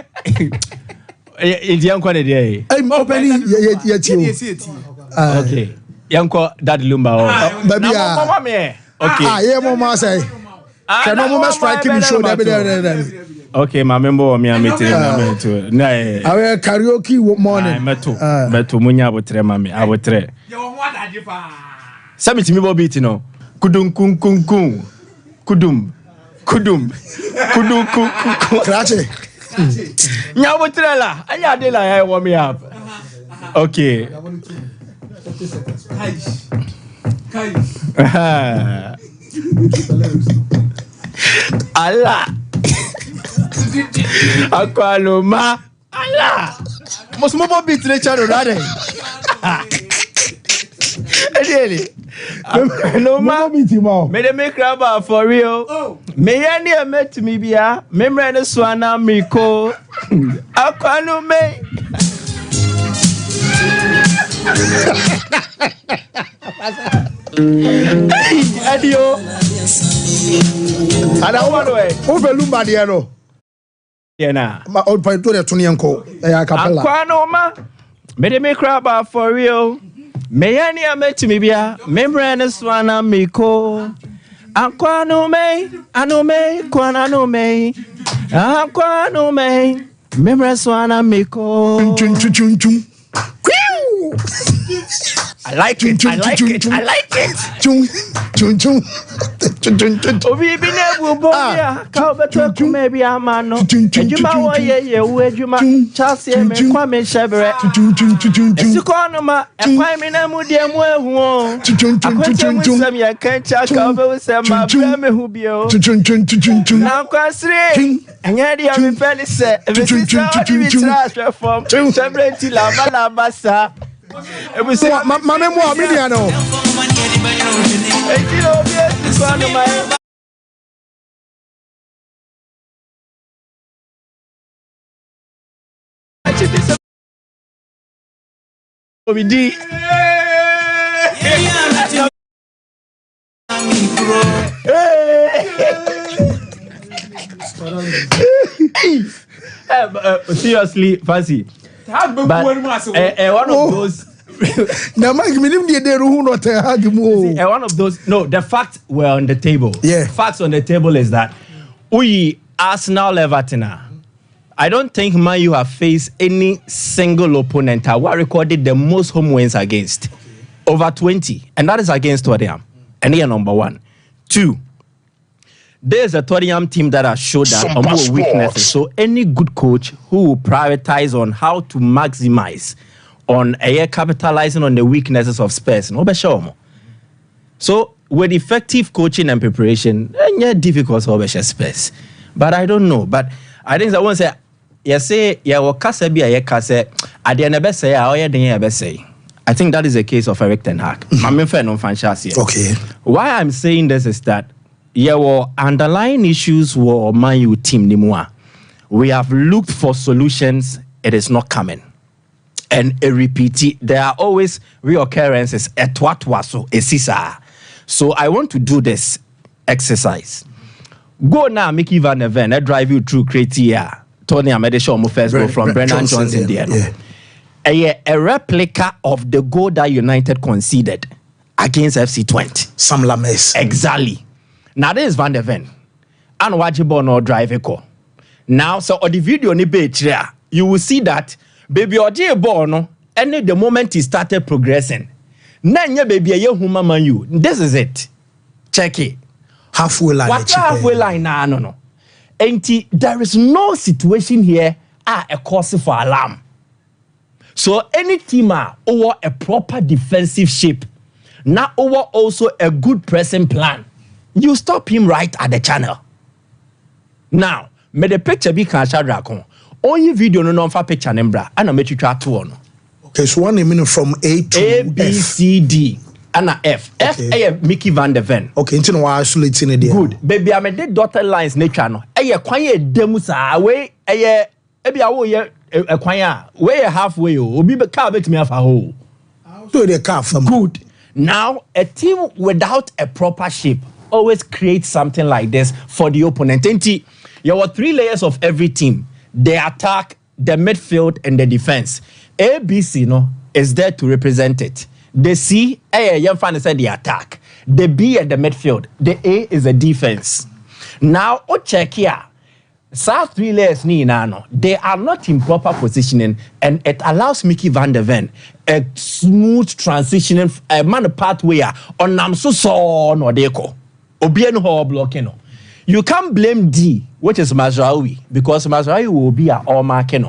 Indian kwa de dey open ye okay yanko that lumba baby mama me okay yeah mama say can no mama strike me show there. Okay, my member me meeting na I karaoke morning. Meto munya abotre mami abotre. You want that pa. Sabiti me bobiti no. Kudum kun kun kun. Kudum. Krache. Nya abotre la. Anya de la I warm me up. Okay. Kai. Allah. Aqualoma. Allah. Must move on bit to the channel, right? Really? Aqualoma. May they make rubber for real. May any met me be a memory and swana miko. Aqualoma. Adio. And I want to overlook Diano. Yeah, my old point to the Tunianco. Aquanoma. May they make rubber for real. May any met me be a memory and swana miko. Aquanome. Anome. Quananome. Aquanome. Memory swana miko. I like it. I like it. I like it. Obi bi na bu boya ka obeto kuma bi amano. Ejuma wo ye wo ejuma chase me kwa me shebere. Esiko no ma ekwan mi na mu de mu ehu o. Akwete mu sam ye kan cha ka obe se ma bra me hu bi o. Na kwasre anya dia me pele se e be se bi tra form. Shebere ti la basa. Mame mo media no. Seriously, Fancy. But one of those. One of those. No, the facts were on the table. Yeah. Facts on the table is that we Arsenal Everton. I don't think Man U have faced any single opponent who recorded the most home wins against. Over 20. And that is against Tottenham. And they are number 1. 2. There's a Tottenham team that has showed that more weaknesses. So any good coach who will prioritize on how to maximize on capitalizing on the weaknesses of Spurs. So with effective coaching and preparation, it's difficult to Spurs. But I don't know. But I think I want to say, I think that is the case of Eric Ten Hag. Okay. Why I'm saying this is that underlying issues were Man U team nimua. We have looked for solutions. It is not coming. And a repeat, there are always reoccurrences at what was so esisa. So I want to do this exercise. Go now, Mickey Van der Ven, I drive you through criteria. Tony Amedesha first go from Brennan Johnson there. A replica of the goal that United conceded against FC20. Sam Lames. Exactly. Now this is Van der Ven. And watch you no drive a car. Now, so on the video ni you will see that baby oje ball no, and the moment he started progressing. Nanya baby a human man you. This is it. Check it. Halfway line. What halfway line na no. And there is no situation here a cause for alarm. So any team over a proper defensive shape, now over also a good pressing plan, you stop him right at the channel. Now, me the picture be can share rakon. Only video no for picture nembra and I make you try to on. Okay, so one minute from A to A, B, C, D. And F. Okay. F, Mickey Van der Ven. Okay, into no isolating it. Good. Baby, I made the dotted lines nature no. Quiet demusa way. Ebi awo ye kwanya. Where halfway o. Obi be car bet me half a hole. So the car from good. Now a team without a proper shape always creates something like this for the opponent. There were 3 layers of every team: the attack, the midfield, and the defense. A, B, C no is there to represent it. The C, young fan said the attack. The B at the midfield. The A is the defense. Now, check here. South 3 layers ni nano. They are not in proper positioning, and it allows Mickey Van der Ven a smooth transitioning, a man pathway on Namso no deko. Obieno ho blocking. You can't blame D, which is Mazraoui, because Mazraoui will be a all marking.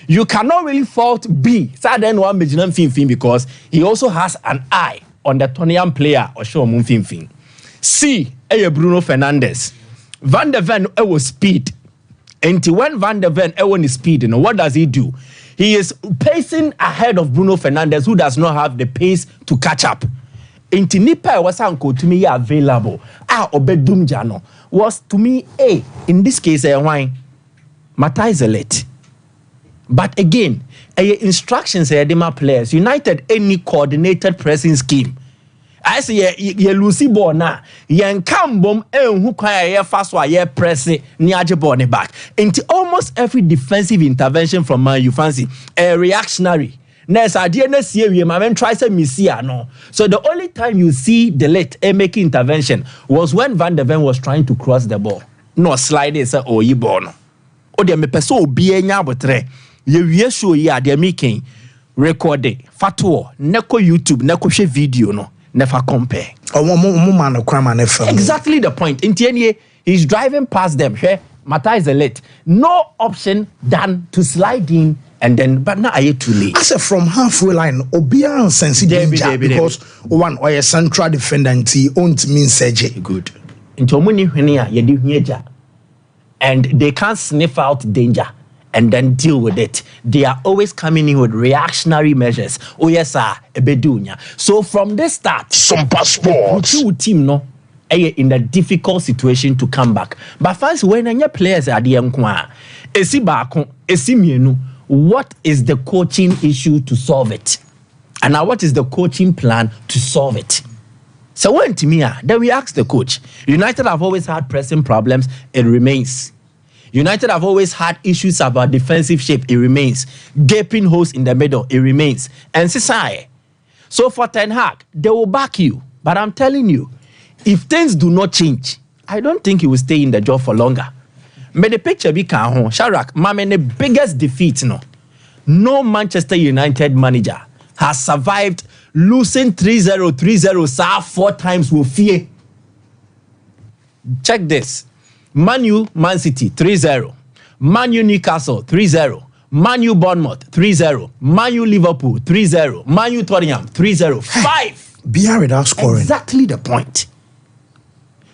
You cannot really fault B, because he also has an eye on the Tottenham player or show Mumfin. C, Bruno Fernandes. Van der Ven was speed. And when Van der Ven is speed, what does he do? He is pacing ahead of Bruno Fernandes, who does not have the pace to catch up. Inti Nipa was to me available. Obedum Jano was to me in this case a wine. Mata is late. But again, instructions are my players. United any coordinated pressing scheme. I say ye Lucy Bona, ye Cambom who can fast while ye press Niaje Bonnie back. Into almost every defensive intervention from Man U fancy a reactionary. Next idea next year we man try say Misia no. So the only time you see the late making intervention was when Van der Ven was trying to cross the ball. No slide is oh yibono. O de me peso obi enya botre. Ye show ya de making recording fatuo neko YouTube neko she video no never compare. Exactly the point. In TNA, he's driving past them. Mata is late. No option than to slide in and then, but now are too late? I said from halfway line, Obia and Sensi danger because one or a central defendant he won't mean Serge. Good. Into money when you and they can't sniff out danger and then deal with it. They are always coming in with reactionary measures. Oh yes, sir, ebedunya. So from the start, Sompa Sports, the team no, in a difficult situation to come back. But first, when your players are the nkwa, esi baako, esi mienu. What is the coaching issue to solve it? And now what is the coaching plan to solve it? So when to me, then we ask the coach. United have always had pressing problems. It remains. United have always had issues about defensive shape. It remains. Gaping holes in the middle. It remains. And Sisai. So for Ten Hag, they will back you. But I'm telling you, if things do not change, I don't think he will stay in the job for longer. May the picture be home. Sharak, the biggest defeat, no Manchester United manager has survived losing 3-0, 3-0, sir, 4 times with fear. Check this. Man U, Man City, 3-0. Man U, Newcastle, 3-0. Man U, Bournemouth, 3-0. Man U, Liverpool, 3-0. Man U, Tottenham, 3-0. 5. Beer without scoring. Exactly the point.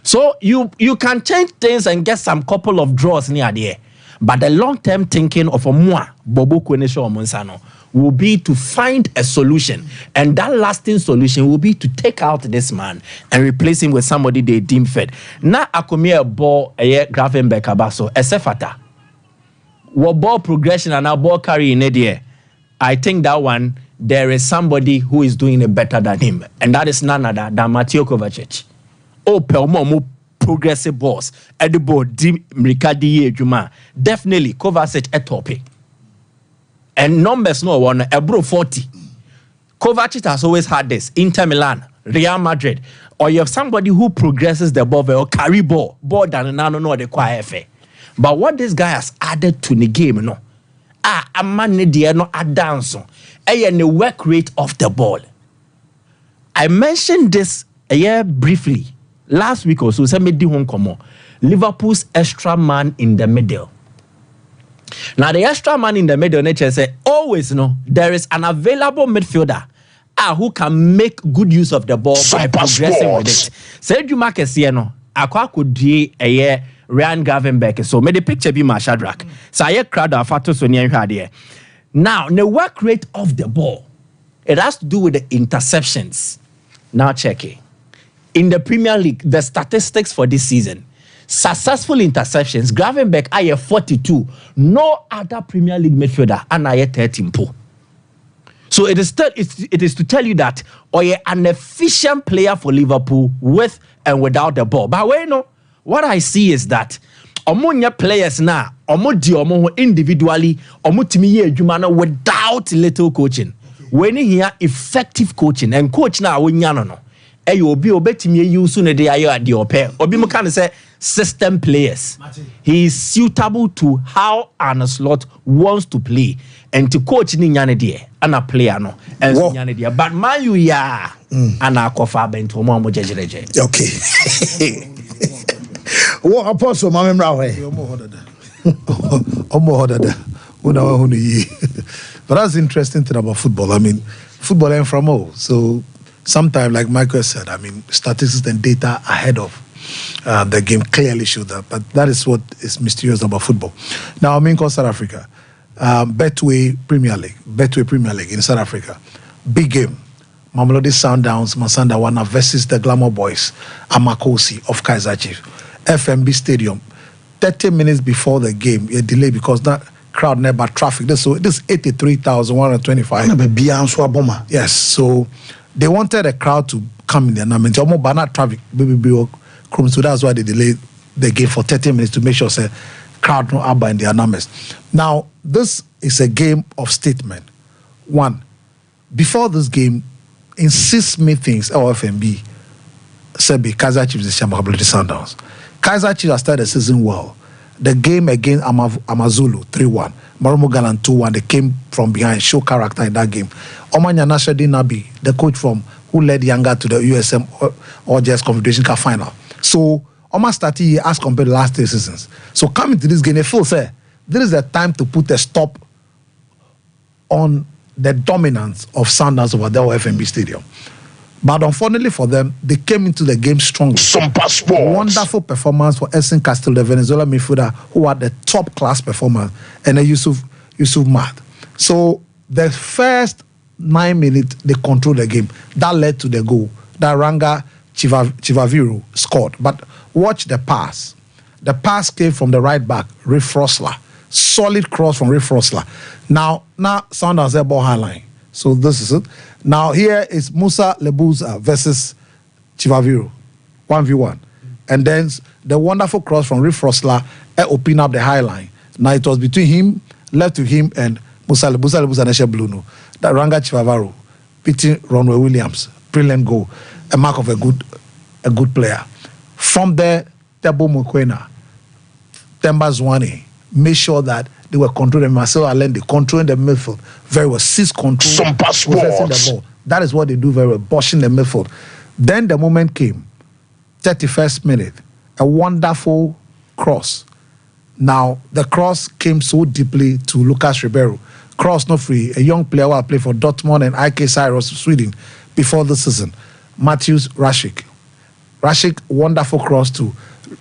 So you can change things and get some couple of draws near there. But the long-term thinking of a moi, Bobo Kwenesho Monsano, will be to find a solution. And that lasting solution will be to take out this man and replace him with somebody they deem fit. Now, Akomia ball a Gravenberg Abaso, a Sefata. What ball progression and our ball carry in it. I think that one, there is somebody who is doing it better than him. And that is none other than Mateo Kovacic. Oh, Pelmo progressive balls. Edibo Dim Ricadi Juma. Definitely Kovacic a topic. And numbers no one, Ebro 40. Kovacic has always had this. Inter Milan, Real Madrid. Or you have somebody who progresses the ball or carry ball than no the choir. But what this guy has added to the game, a man no a dance. And the work rate of the ball. I mentioned this briefly. Last week or so, Liverpool's extra man in the middle. Now, the extra man in the middle, nature say always there is an available midfielder who can make good use of the ball by progressing with it. Say you mark a could be a Ryan Gravenberg. So, may the picture be my Shadrach. So, I crowd of photos when you had here. Now, the work rate of the ball, it has to do with the interceptions. Now, check it. In the Premier League, the statistics for this season, successful interceptions, Gravenberg are 42. No other Premier League midfielder are 13. So it is to tell you that an efficient player for Liverpool with and without the ball. But what I see is that among your players now, individually, without little coaching. When you hear effective coaching and coach now, obi obetimi use ne de ayo ade ope obi mo kan say system players. He is suitable to how Arne Slot wants to play and to coach ni nyane de and a player no and so nyane de but man you ya and akofa bento mo jejereje. Okay. What apostle ma memra we omo hodada una hunu yi. But that's the interesting thing about football. I mean, football ain't from all. So sometimes, like Michael said, I mean, statistics and data ahead of the game clearly show that. But that is what is mysterious about football. Now, I'm in South Africa. Betway Premier League in South Africa. Big game. Mamelodi Sundowns, Masanda Wana versus the Glamour Boys, Amakosi of Kaizer Chiefs. FMB Stadium. 30 minutes before the game, a delay because that crowd never traffic. So this 83,125. Yes, so they wanted a crowd to come in there. I mean, almost banana traffic, so that's why they delayed the game for 30 minutes to make sure the crowd not up in their numbers. Now, this is a game of statement. One, before this game, in 6 meetings, FMB said Kaizer Chiefs is Mamelodi Sundowns. Kaizer Chiefs has started the season well. the game against Amazulu 3-1, Marumo Galan 2-1. They came from behind, show character in that game. Omanya Nasruddin Nabi, the coach from who led Yanga to the USM or just Confederation Cup final. So Oma started as compared to the last 3 seasons. So coming to this game, they feel say this is the time to put a stop on the dominance of Sundowns over there at FNB Stadium. But unfortunately for them, they came into the game strongly. Sompa Sports. Wonderful performance for Edson Castillo, the Venezuelan midfielder, who had the top class performance, and then Yusuf Maad. So the first 9 minutes, they controlled the game. That led to the goal that Ranga Chivaviru scored. But watch the pass. The pass came from the right back, Ray Frosler. Solid cross from Ray Frosler. Now Sundowns their ball high line. So this is it. Now here is Musa Lebuza versus Chivaviru, 1v1. And then the wonderful cross from Ray Frosler opened up the high line. Now it was between him, left to him, and Musa Lebuza and Eshe Bluno. That Ranga Chivaviru beating Ronwe Williams. Brilliant goal. A mark of a good player. From there, Tebo Mukwena, Temba Zwane, made sure that they were controlling Marcelo Allende, controlling the midfield very well. 6 control, Sompa Sports. possessing the ball. That is what they do very well, pushing the midfield. Then the moment came, 31st minute, a wonderful cross. Now, the cross came so deeply to Lucas Ribeiro. Cross no free, a young player who had played for Dortmund and IK Cyrus, Sweden, before the season. Matthews Rashik, wonderful cross to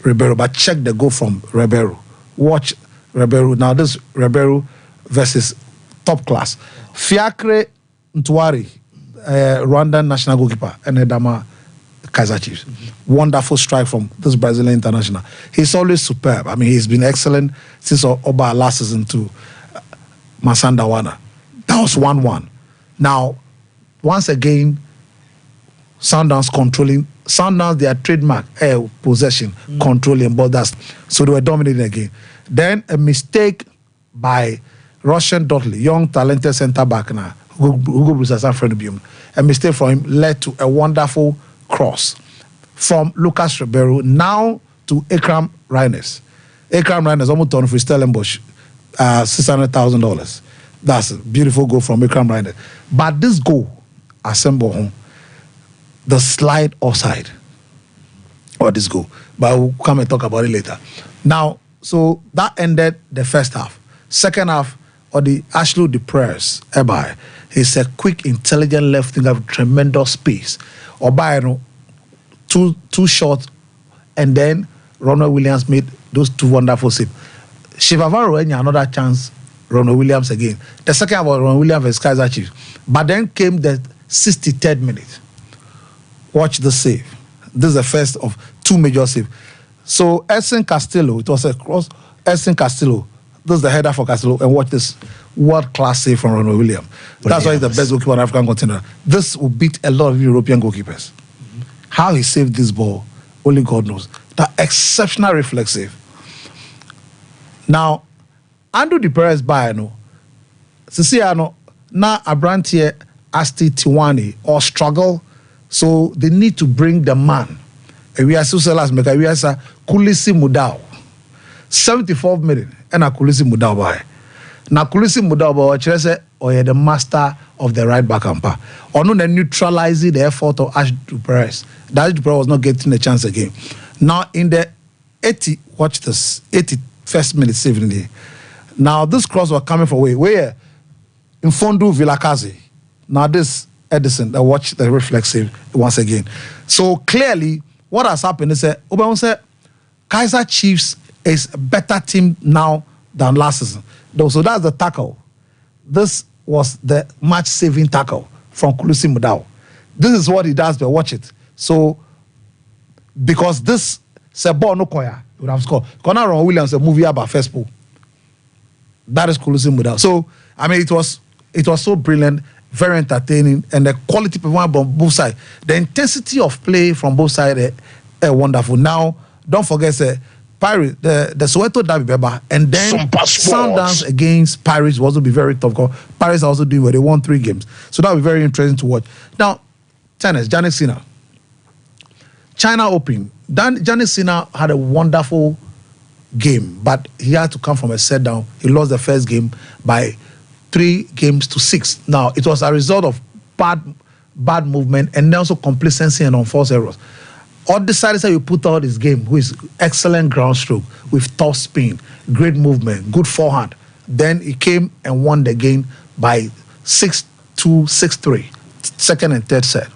Ribeiro, but check the goal from Ribeiro. Watch Ribeiro. Now this Ribeiro versus top class. Fiacre Ntwari, Rwandan national goalkeeper, and Edama Kaizer Chiefs. Wonderful strike from this Brazilian international. He's always superb. I mean, he's been excellent since Oba last season to Masandawana. That was 1-1. Now, once again, Sundowns controlling. Sundowns, their trademark, possession, controlling, but that's so they were dominating again. Then a mistake by Russian Dudley, young talented centre back now, Hugo Bruce. A mistake from him led to a wonderful cross from Lucas Ribeiro now to Ekram Reines. Ekram Reines almost turned for Stellenbosch, $600,000. That's a beautiful goal from Ekram Reines. But this goal, assemble home. The slide offside or this goal, but we'll come and talk about it later. Now, so that ended the first half. Second half, or the Ashlow Depress, Ebai, he's a quick, intelligent left winger with tremendous space. Obai, two shots, and then Ronald Williams made those 2 wonderful saves. Shivavaro had another chance, Ronald Williams again. The second half was Ronald Williams versus Kaizer Chiefs. But then came the 63rd minute. Watch the save. This is the first of 2 major saves. So Edson Castillo, it was a cross. Edson Castillo, this is the header for Castillo, and watch this world-class save from Ronald Williams. That's why he's the best goalkeeper on African continent. This will beat a lot of European goalkeepers. How he saved this ball, only God knows. That exceptional reflexive. Now, Andrew Di Perez Bayano, Sisiano, na Abrantier Asti Tiwani or struggle. So they need to bring the man. We are Suselas Meka, we are Kulisi Mudao. 74 minutes, and a Kulisi Mudao by. Now Kulisi Mudao by or the master of the right back ampa. Or no, neutralizing the effort of Ash Duperez. That Duperez was not getting a chance again. Now in the 81st minute, 70. Now this cross was coming from where in Fondu Villakazi. Now this Edison, that watch the reflexive once again. So clearly, what has happened is that Kaizer Chiefs is a better team now than last season. So that's the tackle. This was the match-saving tackle from Kulisi Mudao. This is what he does, but watch it. So, because this Sebo no Koya would have scored. Connor Ron Williams a movie about first pool. That is Kulisi Mudao. So, I mean, it was so brilliant, very entertaining, and the quality performance on both sides. The intensity of play from both sides are wonderful. Now, don't forget, Paris, the Soweto Derby, and then Sundowns against Paris will also be very tough. Paris also doing well. They won 3 games. So that will be very interesting to watch. Now, tennis, Jannik Sinner. China Open. Jannik Sinner had a wonderful game, but he had to come from a set down. He lost the first game by 3-6. Now, it was a result of bad movement and also complacency and unforced errors. All decided that you put out his game, who is excellent ground stroke with top spin, great movement, good forehand. Then he came and won the game by 6-2, 6-3, second and third set.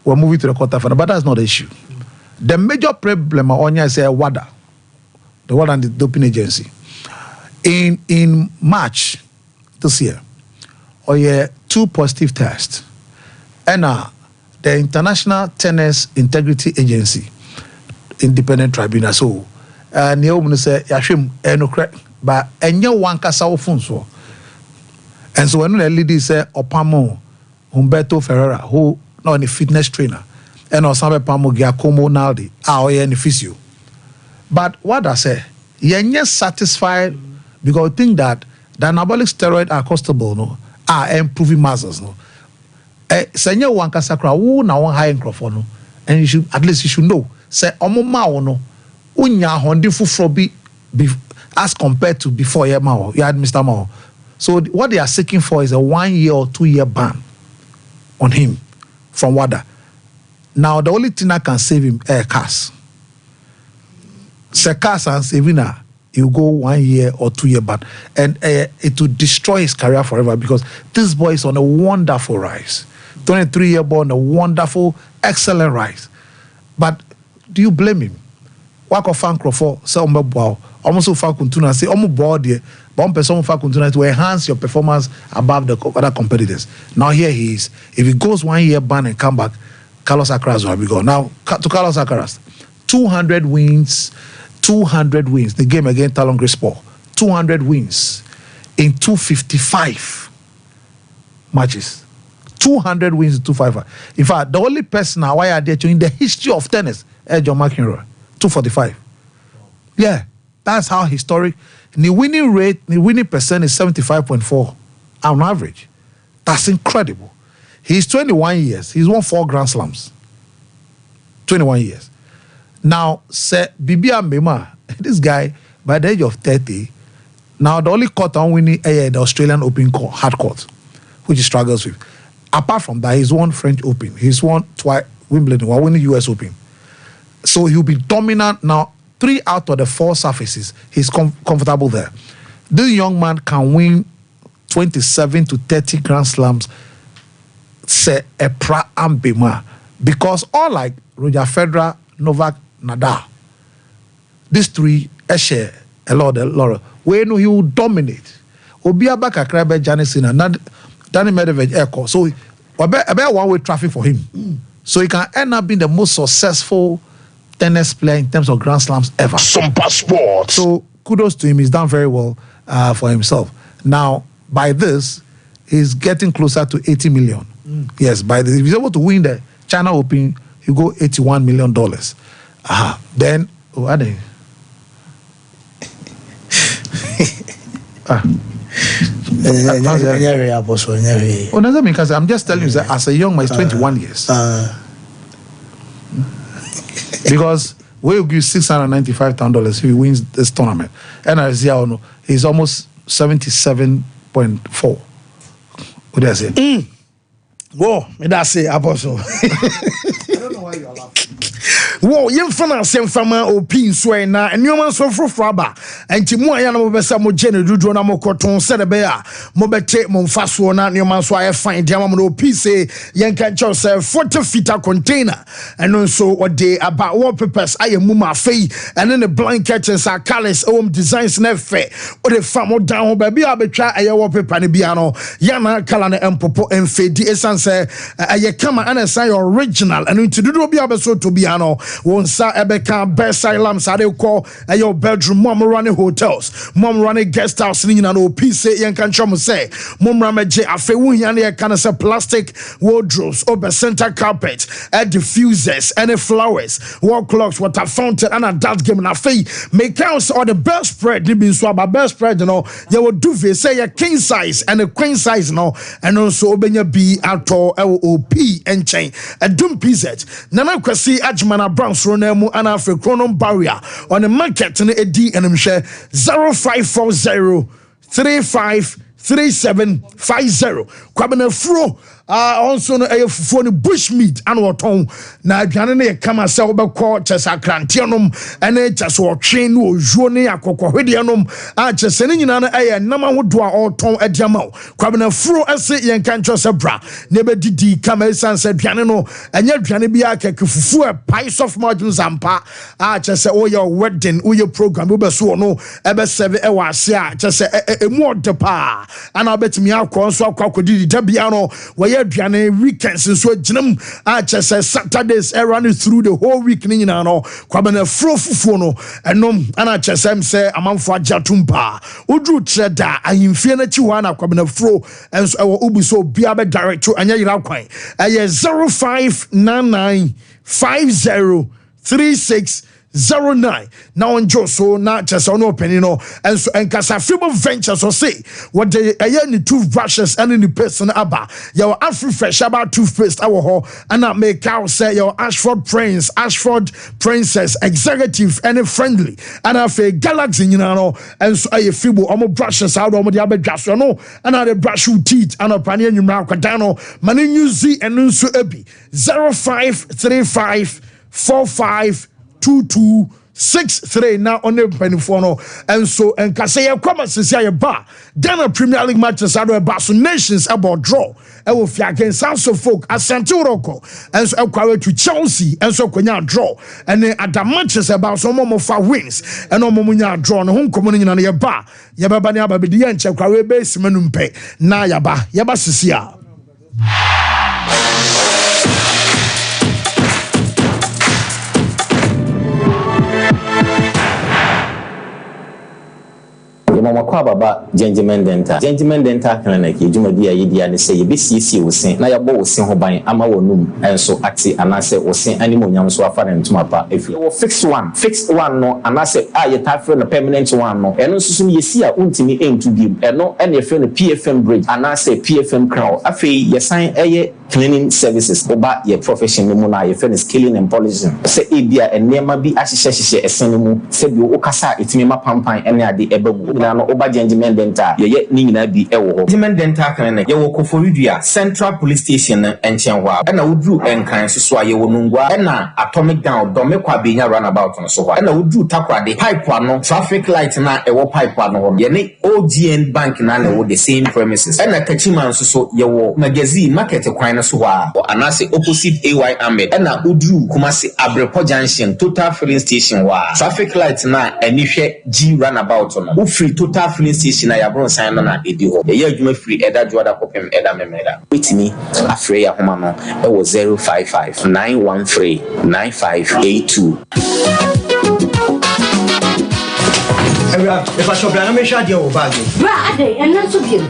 We're moving to the quarterfinal, but that's not the issue. The major problem Onya is WADA, the World Anti-Doping Agency. In March this year, or 2 positive tests, and the International Tennis Integrity Agency, independent tribunal. So, Neil say, Yashim, correct, but one kasa phone so. And so when the lady say Opamo, Humberto Ferreira, who not a fitness trainer, and Osama Pamo Giacomo Naldi, any physio. But what I say, you're not satisfied because I think that the anabolic steroid are costable, no, are improving muscles, no. Senya wanka sakra wo na won high microphone no, and you should at least you should know say omoma wo no unya honde fufro bi as compared to before you had Mr. Mao. So what they are seeking for is a 1 year or 2 year ban on him from WADA. Now the only thing that can save him CAS. Say CAS and Savina, you go 1 year or 2 year ban, and it will destroy his career forever because this boy is on a wonderful rise. 23-year boy on a wonderful, excellent rise. But do you blame him? Wako fan Crawford say wow, almost so far kuntuna say board there, but person far kuntuna to enhance your performance above the other competitors. Now here he is. If he goes 1 year ban and come back, Carlos Alcaraz will be gone. Now to Carlos Alcaraz, 200 wins. The game against Talon Gresport, 200 wins in 255 matches. 200 wins in 255. In fact, the only person now why are there in the history of tennis is John McEnroe, 245. Yeah, that's how historic. The winning rate, the winning percent is 75.4 on average. That's incredible. He's 21 years. He's won 4 Grand Slams. 21 years. Now, say Bibia Mbema, this guy, by the age of 30, now the only court on winning the Australian Open hard court, which he struggles with. Apart from that, he's won French Open. He's won twice Wimbledon, while winning US Open. So he'll be dominant now. 3 out of the 4 surfaces, he's comfortable there. This young man can win 27 to 30 Grand Slams, say a pra Mbema, because all like Roger Federer, Novak, Nadal, these 3 share a lot. Where no, he will dominate. Obiaba Kakrabe Janisina, Danny Medvedev Echo. So about one-way traffic for him. So he can end up being the most successful tennis player in terms of Grand Slams ever. Sompa Sports. So kudos to him. He's done very well for himself. Now, by this, he's getting closer to 80 million. Yes, by this, if he's able to win the China Open, he go $81 million. Then, what are they? I'm just telling you that as a young man, he's 21 years. Because we will give $695,000 if he wins this tournament. And as you know, he's almost 77.4. What do I say? Whoa, that's it, Apostle. I don't know why you're laughing. Whoa, young fana sem fama opin sway na and you man so fraba and Timu ya na mo besa mo gene dudu na mo koton se de be a mo bete mo mfaso na you man so I find dem mo opi say yanka cho say 40 feet container and so what day about wallpapers aye muma fei and then the blanket and sa colors home designs na fe o de fam o down ho ba bia betwa aye wallpaper ne bia no ya na color na empopo enfedi esan say aye kama and say original and to do bia be so to bia no won sa ebeka bedside lamps ade call your bedroom mom running hotels mom running guest house ni na no piece yen kan chom say mom ramaje afe wu hia na kan say plastic wardrobes over center carpet diffusers and flowers wall clocks water fountain and a that game na fe make house or the best spread ni bin so about best spread you know you will do say a king size and a queen size no and also obenya bi ato op and chain a dum pieces market nana kwasi ajmana brands ro na mu ana afre chronom barrier on the market no edi enimhwe 0540 353750 kwabena furo also no fufuo no bushmeat and waton na aduane ne kama se obekọ chesa krantenom ene chesa otwe no ojuo ne akokọ hwedenom chesa ne nyina no nam ahodo a oton adiama kwabena furo ese yen kan chose bra ne bedidi kama sanse aduane no enye aduane bia keke fufuo pies of margins ampa chesa oye wedding oye program obeso no ebe serve e wase chesa emu odepa ana betimi akọ nso akọdidi tabia no aduane weekends so ginam chese Saturdays running through the whole week ni nyina no kwabena frofufuo no enom ana chesem se amanfo ajatumpa udru treda ahimfie na chiwa na kwabena fro enso ewo ubuso bia be direct anya yira kwan 0599 503609 now enjoy so na chesa no opening no and so enkasa fibo ventures so say what they any toothbrushes and any person aba your Afri fresh about toothpaste our ho and that make out say your Ashford Princess executive and friendly and a Galaxy you know and so a fibo omo brushes out omo the abedwaso no and the brush your teeth and a pania you dano mani use and so ebi 0535 452263 now on the penny and so and Kasaya Commerce ya ba Ghana Premier League matches are about so nations about draw e will fia against South Folk Asante Roko and so akwawe to Chelsea and so kwanya draw and then at the matches about so more for wins and no munya draw no hon komo nyina ya ba ne ababedi ya nche kwawe be simanumpe na ya ba sisia Mama kwa baba Gentleman Dental Clinic yedumadi ayedi ane se yebesiesie wosen na yabo wosen ho ban ama wonum enso ati anase wosen animonyam so afa na ntuma pa efi wo fixed one no anase ye tafre na permanent one no eno susu yesi a untimi entu dim eno ene efe no PFM bridge anase PFM crown afi yesan eye cleaning services oba ye profession mu na ye fe scaling and polishing se ebia enema bi ahyehyehye esen mu se bi wo kasa etimi ma pampan ene ade ebagu no oba Gentleman Dental ye ni nyina bi ewo ho Gentleman Dental Clinic ye wo Koforidua Central Police Station enchenwa na wodru enkan so ye wo nungwa na Atomic Down dome kwa benya runabout no so ho na wodru takwade pipe ano traffic light na ewo pipe ano ho ye ni OGN bank na wo the same premises na Kachiman so ye wo magazine market kwan no so ho anase opposite AY Ahmed na wodru Kumasi Abrepo Junction total filling station wa traffic light na enihwe G runabout no free total filling station na yabron sign na edi ho ye adwuma free eda joada kopem eda memeda witini afre ya homa no e wo 055 913 9582 if I shop na me sha dia wo bag bra ade enna so biem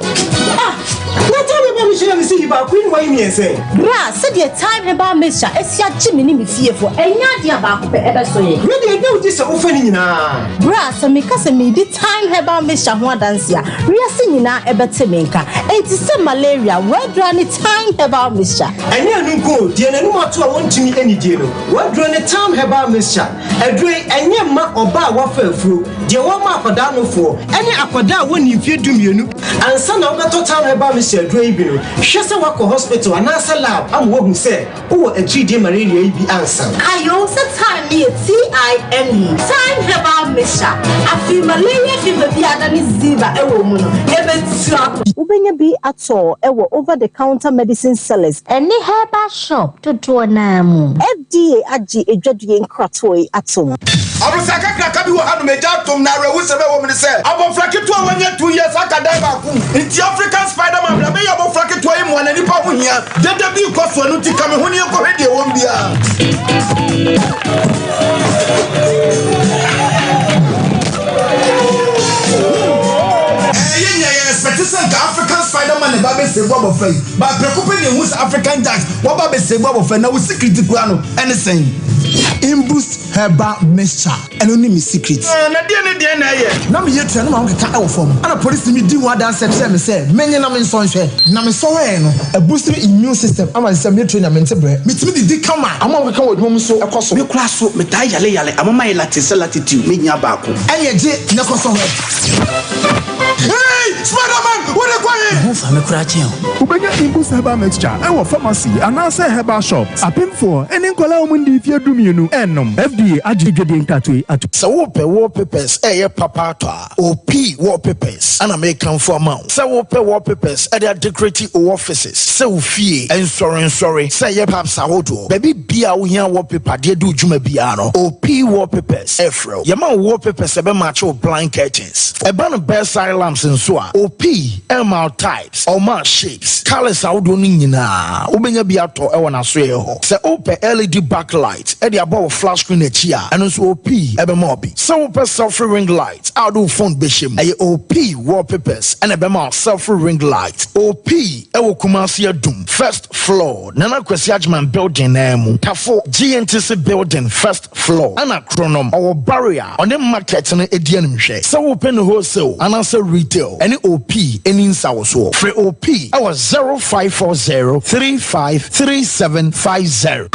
what time me share me see ba queen why me say bra said the time about Mr. Esia Jimmy ni me fiefo enya dia ba ko pe ebe so ye me dey do this o fa ni nyina bra so me ka se me di time about Mr. ho dance ya riase nyina ebe te me nka enti se malaria we dra ni time about Mr. enya nu go die na nu mato a wontumi eni die no we dra ni time about Mr. edre enye ma oba wa fa afuro die wo ma akoda no fo ene akoda woni mfie dumienu ansa na obeto time about Mr. edre bi no hwese wako hospital anasa lab am wo hu se wo agide malaria bi ansa ayo se time me TIME time about Mr. afi malaria fever bi ada ni ziva ewo mu no ebe tia ubenya bi ato ewo over the counter medicine sellers any herbal shop to do na mu FDA agi edwadue nkratoi atom Abusaka kraka bi wo hanu meja atom na rewu se be wo mi se abofrake to wanya 2 years akadai ba ku nti African Spider-Man bla be ya abofrake to imu na nipa ho hia dede bi koso anu ti kame ho ne ko hwede wo mbia African Spider-Man ba be se bo fai ba preocupe ne hu African Jack wo ba be se bo fai na wo secret kura no anything in boost herbal mixture. And only me secret. Na me yet no ma ka e form. Ana police me di one dance say menye na me nso hwe. Na me so we no. A boost immune system. Ama say me train na me ntebre. Me timi di kama. Ama ka wodum so ekoso. Me kura so me tai yale ama my latitude me nya baako. Eye je na koso ho. Hey, Spider-Man, what are you doing? Move me kura chen. Ubenya Imbus herbal mixture. Ewo pharmacy and answer herbal shops. Apim for any kola umundi if you do me no enom. FDA ajigede nkatwe atu. So wallpapers papa to OP wallpapers and American for amount. So wallpapers at their decorative offices. So fee and sorry. Say ye perhaps ahodo. Baby bia we hear wallpaper they do juma biano. OP wallpapers Efro. Yama wallpapers ebe match blind curtains. Eba bedside lamps and so OP MR types or mar shapes. Colors ahodo ni nyina. Ubenya bia to e wana so ye ho. Say OP LED backlight e dey above flash screen e chia. And also OP ebe mobi. So selfie ring lights. I'll do phone bishim. A OP wallpapers and a bema selfie ring light. OP ewo Kumasi Doom first floor. Nana Kwesiajman building name. Tafo GNTC building first floor. Ana chronom our barrier on the market and edian mche. So open wholesale and also retail. Any OP any insawo. Free OP our 0540 353750.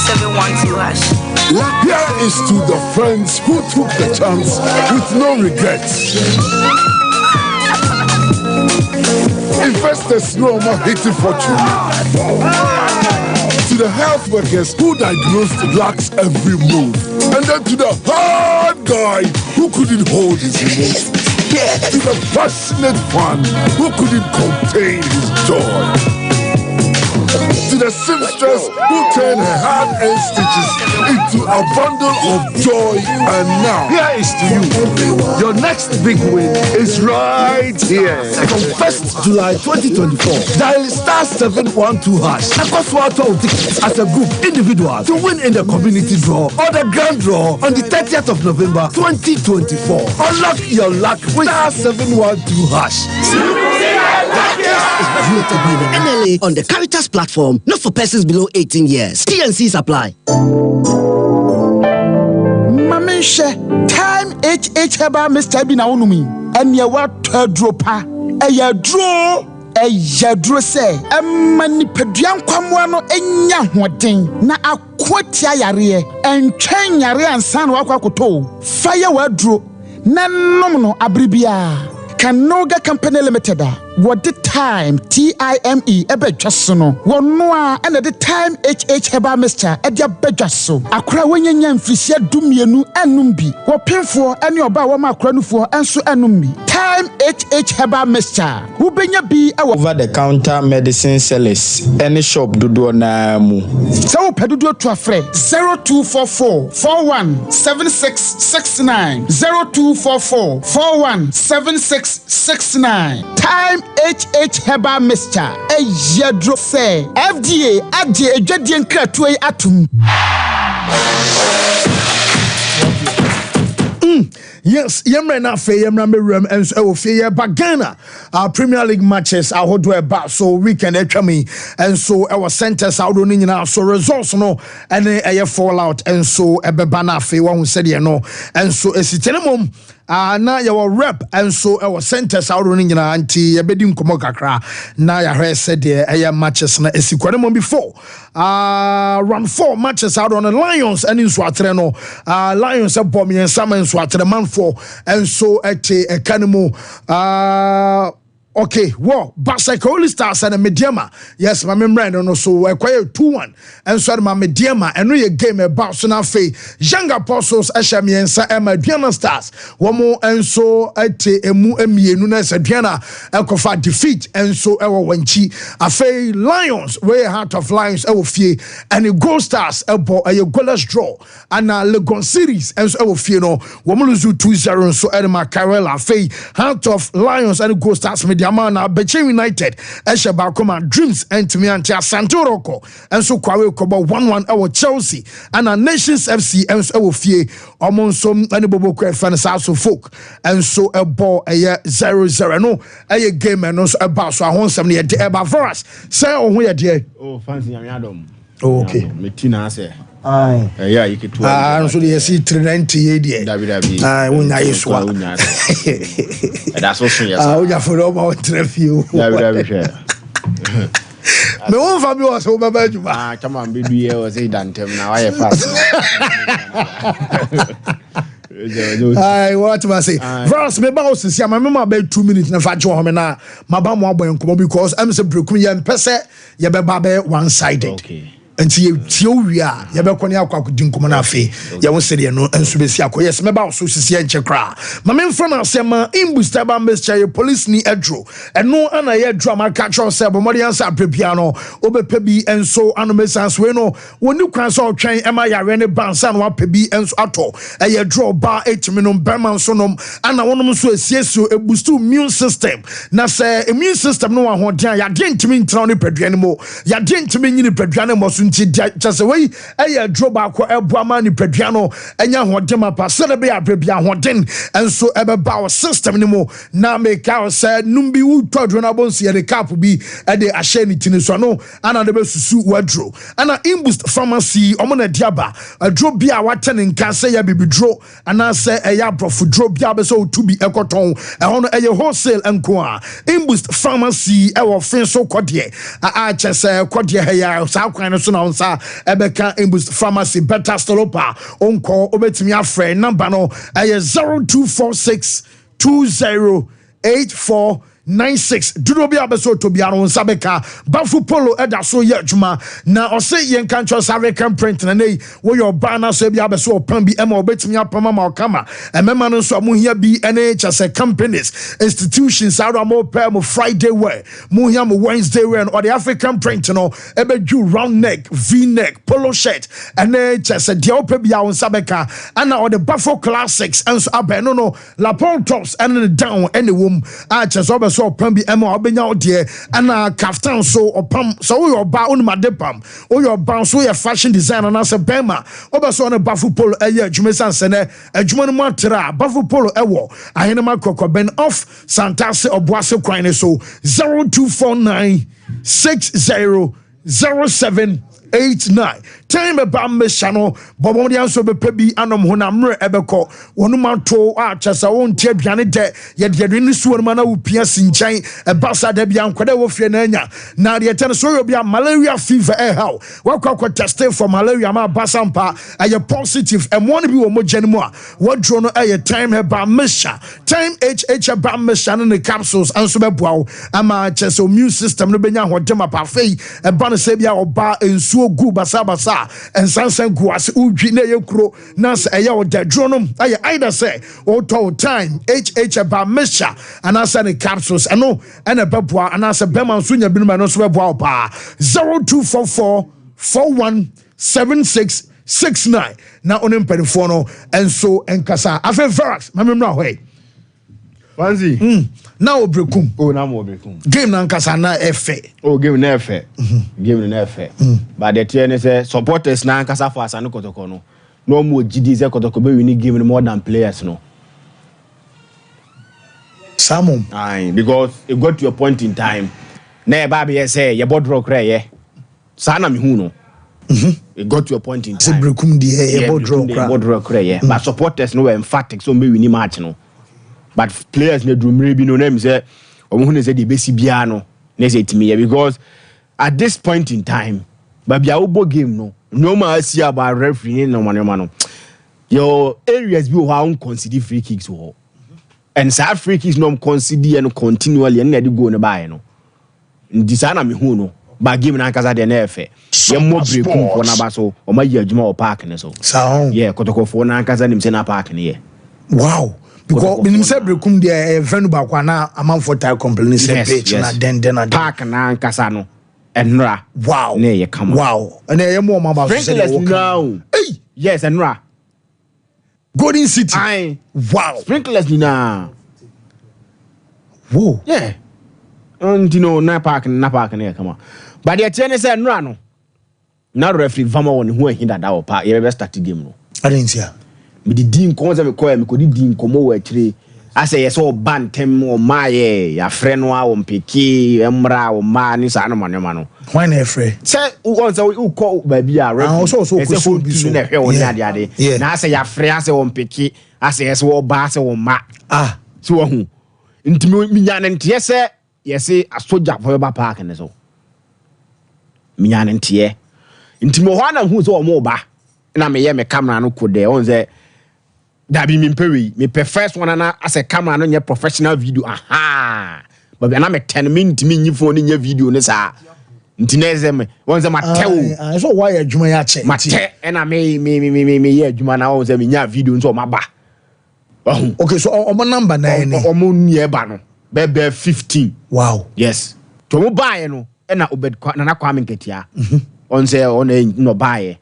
712 Here is to the friends who took the chance with no regrets. Investors no more hating fortune. To the health workers who diagnosed lacks every move. And then to the hard guy who couldn't hold his emotions. To the passionate one who couldn't contain his joy. To the seamstress who turned her hand-earned stitches into a bundle of joy. And now, here is to you. Your next big win is right here. From 1st July 2024, dial *712# and cost tickets as a group individual to win in the community draw or the grand draw on the 30th of November 2024. Unlock your luck with *712#. Voted by the NLA on the Caritas platform, not for persons below 18 years. TNCs apply. Mamisha, time HH herbal Mr. Bina Unumi, and ya what dropa, a ya draw. Ejadro say mani peduan kwamwa enya hoden na akwatia yare entwen yare ansan wakwakoto fire wadro na nom no abribia Kanoga Company Limited what the time TIME ebedwaso no wono a na the time HH herbal mixture edia bedwaso akra wonyanya mfisia dumienu anum bi wo pemfo ane oba wo ma akra nufo enso anum bi time HH herbal mixture wo benya bi over the counter medicine sellers any shop dodo na mu so wo pedodo to afre 0244 417669 0244 417669 time HH herbal mixture ejadro say FDA agye edwadie nkratoe atum. Yes, Yemra na fe Yemra merem and so fe Bagana. Our Premier League matches are hot to so weekend etwami and so our centers out on nyina so results no and a fallout and so ebeba na fe one said no and so esitenemom na your rep and so our centers out on nyina anti ebedi nkomo kakra na ya hwe said e matches na esikwanemom before round 4 matches out on the Lions and in Swatre no Lions abom yen sama in Swatre man for and so at a canimo okay, well, Basakoli Stars and a Mediama. Yes, my membrane no so acquire 2-1. And so my Mediama and we a game about so now fe young apostles Ashamiensa and Mediana Stars. One more and so at a mu Nunes Adriana Alcofa defeat and so our Wenchi a fe Lions way heart of Lions fie and a Gold Stars a goalless draw and a Legon series and so fie no Womuluzu 2-0 so Edema Carella fe heart of Lions and Gold Stars Mediama na Beche United Esheba Koma Dreams and to me anti Santoroko and so Kwawe Kobo 1-1 our Chelsea and our Nations FC and so fie Omonsom and Bobo Fan so folk and so a ball a 0-0 no a game and also about so 170 about for us say on where dear oh fancy Yamiadom okay Metina say Aye. Yeah, you could. So they see 390 AD. Aye, when I is one. That's also yes. When you for about 3 few. Me won Fabio was over by you. Come on, baby, you was a dantem now. I fast. Aye, what must say? First, me boss see my mama about 2 minutes na fa jo ho me na maba mo aboy nkomo because am say brekum ye mpese ye be ba be one sided. Okay. Enti ye tie owi a ye be koni akwa kodi nkomo na afi ye won se de no enso be si akoyes me ba so sisi enche kra ma me mfra na asema imbuster ba mescha ye police ni edro eno ana ye edro ma ka tro se bo modi ansa prepia no obepe bi enso anomesans we no woni kwan so otwen ema yare ne bansa no ape bi enso ato ye edro ba etimi no berman so no ana wonom so esiesio ebustu immune system na se immune system no wa hoden ya de ntimi ntra no padua ne mo ya de ntimi nyini padua ne mo so nti just way eye edro ba ko ebuama ni padua no enya hoden ma pa se be abrebia hoden enso ebe ba o system ni mo na make out say numbi wu todro na bonsi ye cap bi e de ahye ni tini so no ana de be susu wadro ana imboost pharmacy omo na diaba adro bia wate ne nka say ya bibidro ana say eya brofu dro bia be so to bi ekoton e hono eye wholesale enko a imboost pharmacy e wo fin so kodie a chese kodie heya sa kwan no so na onsa ebeka imboost pharmacy better stolopa onko obetimi afre number no eye 0246 208496 dudo bia beso to bia no sabeka bafu polo eda so ye adwuma na ose yen kan cho American print na nei wo your banner so bia beso opan bi ema obetimi apama ma okama emema no so mo hia bi NHS companies institutions out of more per mo Friday wear mo hia mo Wednesday wear or the African print no ebeju round neck v-neck polo shirt NHS dia opa bia on sabeka ana or the Buffalo classics and so abeno no lapel tops and down any wom a cheso so pam bi ema obenya ode ana kaftan so opam so we oba on madepam o your bounce so your fashion designer na se bema obeso on bafu polo eye adwuma sansene adwuma no matra bafu polo ewo ahenema kokoben off santase oboase kwan so 0249 600789 time about meshano bobodi anso be pebi anom honamre ebeko wonumanto a chesa won tie aduane de ye de ni suwo no na upia sinchan ebasa da bia nkwada wo fie na anya na de ten so yo bia malaria fever how wakwa test for malaria ma basampa aye positive emone bi wo mo gyanemu a wodro no aye time about mesha time about mesha no capsules anso be boawo ama chesa immune system no benya hodema pa fei eba no se bia oba ensuo gu basa and sansan guas udwi na yekuro na se eya o dadronom aye either say o to time about mesha and answer the capsules ano and a beboa and answer bema sunya binuma no so beboa pa 0244 417669 na onim pedifo no enso enkasa afa verax mamemra hoy Wanzi na obrekum na mo obrekum game na nkasa na efe game na efe game na efe but the thing is supporters na nkasa for asanu kotoko no mo gidi ze kotoko be win game more than players no Samum because it got to a point in time na e ba be say ye board rock re sana me hu no it got to a point in time obrekum di ye board rock re but supporters no were emphatic so me win match no. But players need to maybe no name say omo say the besi bia no na say timi because at this point in time baby obo game no ma see about referee no man your areas be how consider free kicks ho and say free kicks no consider and continually and dey go no buy no ndisa me hu no ba game na kasa de na efe ye mo breakum for na ba so o ma yi adwuma o park ne so yeah kotokofo na kasa nim say na park ne ye wow. Because when you say breakum the friend back na amount for tire company say page na den park na nkasa no enra wow na ye come wow and e mo ma ba say now hey yes enra Golden City wow sprinklers ni na whoa yeah and you know na park na come on but the ten say enra no na referee vama won who hinda da park ye be start game no I didn't see me di din ko me ko me ko di din ko mo wa kire I say yes, all bantem or my ya friend or piki, emra or man is animal. Why not afraid? Say once who call baby a red. Also could be so. Yeah. Now I say ya friend on piki. I say yes, all bass or ma. Ah, so who? Into me, and yes, sir. Yes, a soldier for your park and so. Minyan and tie. Into Mohana who's all mobile. And I may me camera no could there on the. That be me peri. Me first one as a camera on your professional video. Aha. But when I'm a 10-minute me phone in your video, Nessa. Ntinezem. Once I'm a tell. So why a Jumayache? Mate. And I may yeah, Jumana was a minya video into my bar. Okay, so on my number 9. Omun near Bano. Bebe 15. Wow. Yes. To buy no. And I obed Nana Kwame Ketia. On say on a no buy.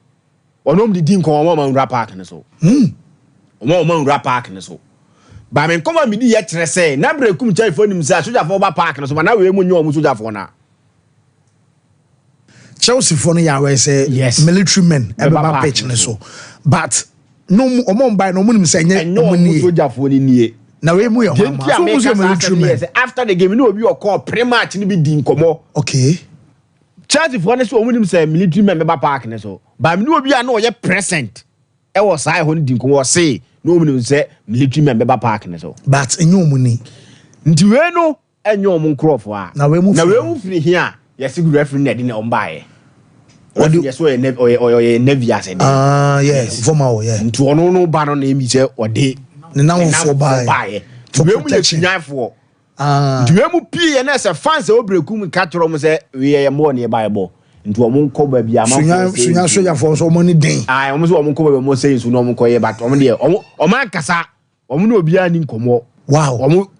On the din ko mama nra park ne so. Mama nra park ne so. Ba men come me di yetre say na bre kum chai fo nim say soja fo ba park ne so na we mu nyo mu soja fo na. Chelsea for no ya we say yes. Military men e ba pitch ne so. But no omon buy no mu nim say nye mu soja fo ni nie. Na we mu yo so mu military men after the game no obi o call pre-match ni bi di nkomo. Okay. Chelsea for ne so omunim say military men meba park ne so. Ba me no obi a na oye present. E was I ho di nkomo say no omunim say military men meba park ne so. But enyo omuni. Nti we no enyo om nkrofo a. Na we mu firi here. Yes, good referee na di na ombae. Yes, we Navy as ah yes, formal yeah. Nti ono no ba no na emi say ode. Ne na wo for buy. To we mu ye for. Nti we mu pie na say fans e obrekum ka toro mu say we ye mo na e Bible. Nti omo nko ba bia ma sunya soja for so money den. Ah, omo so omo nko ba mo say so no omo nko ye but omo de omo ankasa omo na obi ani nkomo. Wow. Omo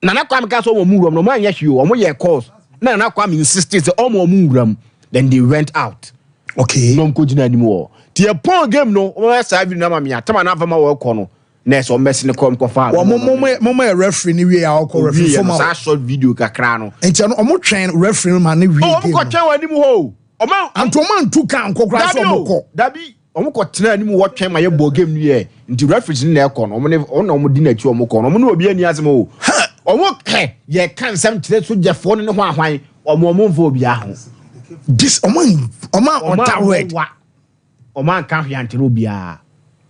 Nana Kwame ka so omo muram no man ye hwe omo ye calls. Nana Kwame insisted say omo muram. Then they went out. Okay. No mko jina anymore. Ti e pon game no, omo sa vi na ma me atama na fama wo ko no. Na so mesi ne kom ko fa. Wo mo referee ni we a ko referee for ma short video kakra no. Enti no omo twen referee ma ne we. Omo ko twen wani mu ho. Omo anto man tu kan kokra so omo ko. Dabi omo ko tena ani mu wo twen ma ye bo game ni e. Nti referee ni na e ko no. Omo ne omo di na chi omo ko no. Omo no obi ani asem o. Omo ye kan sam tire so je fo ne ho ahwan. Omo mfo obi aho. This oman on that word. Oman can't hear until Obia.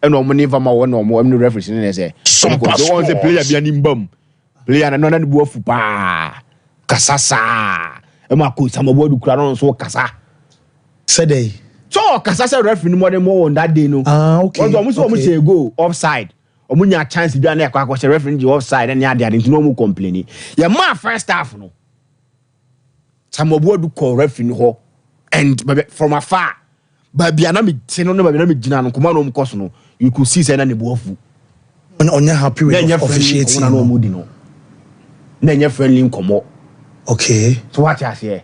And no money from our no reference in say. Sompa so the player be an imbum. Player and none of fupa. Kasasa. Emma could some word to crown so Kasa. Said they. So Kasasa referee more than more on that day no. Ah, okay. Almost go offside. Omunya chance be an equa was a referee offside and ya didn't no more complaining. Your man first half no. Some word to call referee ho. And from afar, but be anami no baby jina no kuma no mkoso no you could see say na ne boafu on your happy with officiating no mudi no na nya friendly nkomo. Okay, so what you say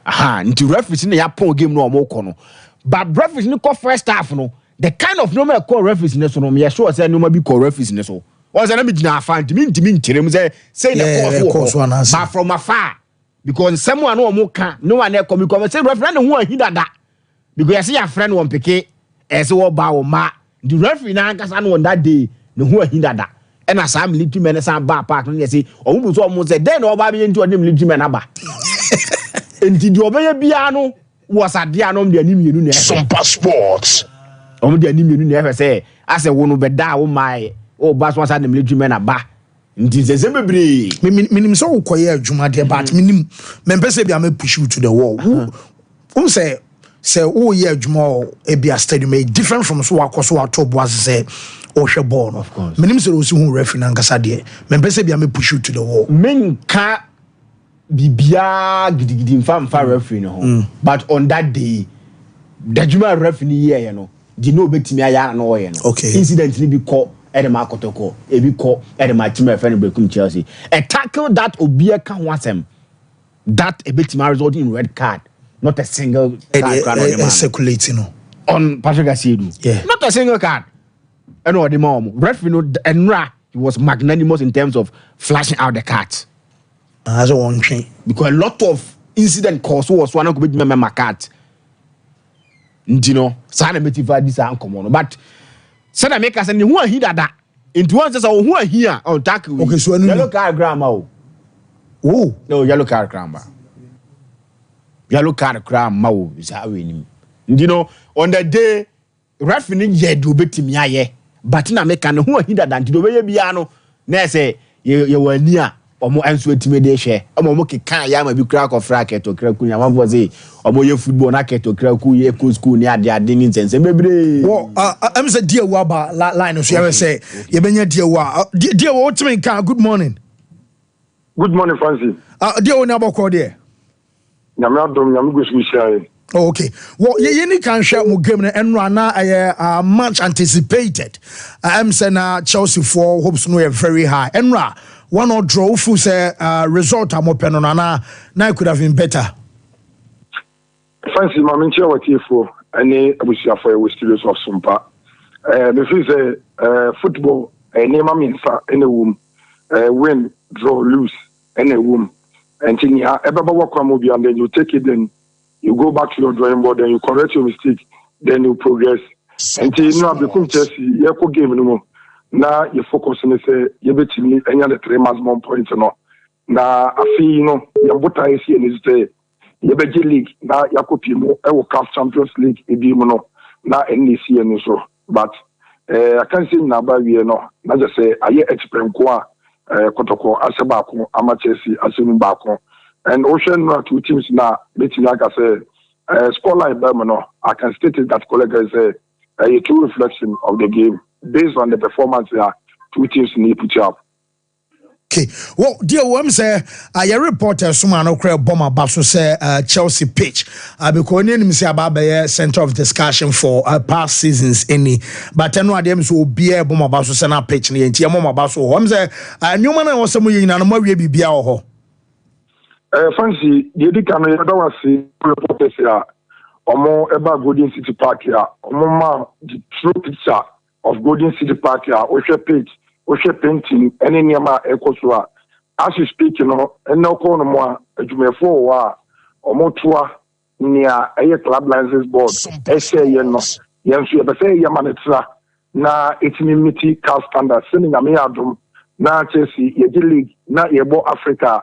aha nti referee na ya pon game no omo ko no but referee ni call first half no the kind of normal call referee ne so no me sure say no ma be call referee ne so o say na me jina afa ntimi ntirem say na call so but from afar because someone no omo kan no one e come because say referee na ho ahidada because you see your friend won peke as wo ba wo ma the referee na ankasa no on that day no ho ahidada e na sam military men san ba park no say omo bu so omo say then no ba be nti on military men aba enti di obeye bia no was ade anom de animienu na some passports omo de animienu na e say ase wo no be da wo mai o ba so san military men aba nti ze bebre minim so ukoye adwuma de but minim mempese bia me push you to the wall who say oh yeah adwuma e bia stadium is different from so akoso atobo as say o hwe ball of course minim so o si hu referee na nkasa de mempese bia me push you to the wall menka bibia gidigidi mfa referee no ho but on that day the adwuma referee here no di no betimi aya na o ye no okay incident ni bi ko Edema Kotoko, Ebiko, Edema Team friend Bekum Chelsea. A tackle that Obia can want them. That a bit result in red card, not a single card circulating on Patrick Asidu. Yeah, not a single card. And all the mom, referee and Ra, he was magnanimous in terms of flashing out the cards. As a one train because a lot of incident calls was one of the member cards. You know, Sana motivate this uncommon, but Sada make us and who he that into one says who are here on tackle. Okay, so yellow card grandma. Oh, no, yellow card grandma. Yellow card grandma is how we need. You know, on the day, referee ye do betim ye, but na make who are here than to the way piano. Na say you were near. Omo enso etime de hwe omo keka ya ma bi kra ko fracket to kra ku nya ma boze omo ye football na keto kra ku ye ko school ni ade ni nsense bebre wo am say dia wa ba line so you say ye benya dia wa ultimate kan good morning Francis dia wo na bokọ there nyame adom nyame gosu share. Oh, okay. Well, you can share more game and run much anticipated. I'm saying Chelsea for hopes no very high. And one or draw for say result I'm open on now could have been better. Fancy my mention what here for any abusia for with studios of Sompa. The football name I mean in a womb win, draw, lose in a womb. And you ever work on movie and then you take it then you go back to your drawing board and you correct your mistake, then you progress. And you know, become Chelsea, you go game no more. Now you focus on say you bet me any other 3 maximum points no. Now I feel you know you put I see and is say you bet league now you go pimo I will CAF Champions League e bi no. Now NC and so. But I can't say na ba we no. Na just say aye experience ko kotoko aseba ko ama Chelsea asemu ba ko. And Ocean two teams now, meeting like I say, scoreline Bermano, I can state it that colleague is a true reflection of the game based on the performance there. Two teams need to put up. Okay, well, dear Worm say, I reporter someone who create bomber basso say Chelsea pitch. Because you say about the center of discussion for past seasons any, but I know them so be a bomber basso center pitch ni enti bomber basso. Worm say, new man was some you know more be be ho. Fancy, the can was see reporters here, or more about Golden City Park here, or more the true picture of Golden City Park here, Osha page, Osha painting, any near my Ecoswa. As you speak, you know, and no corner more, you may or more tour near a club license board. Say, you know, yes, you have say, Yamanitra. Now it's me car standard, sending a meadrum. Now Chelsea, ye league, now ye bo Africa.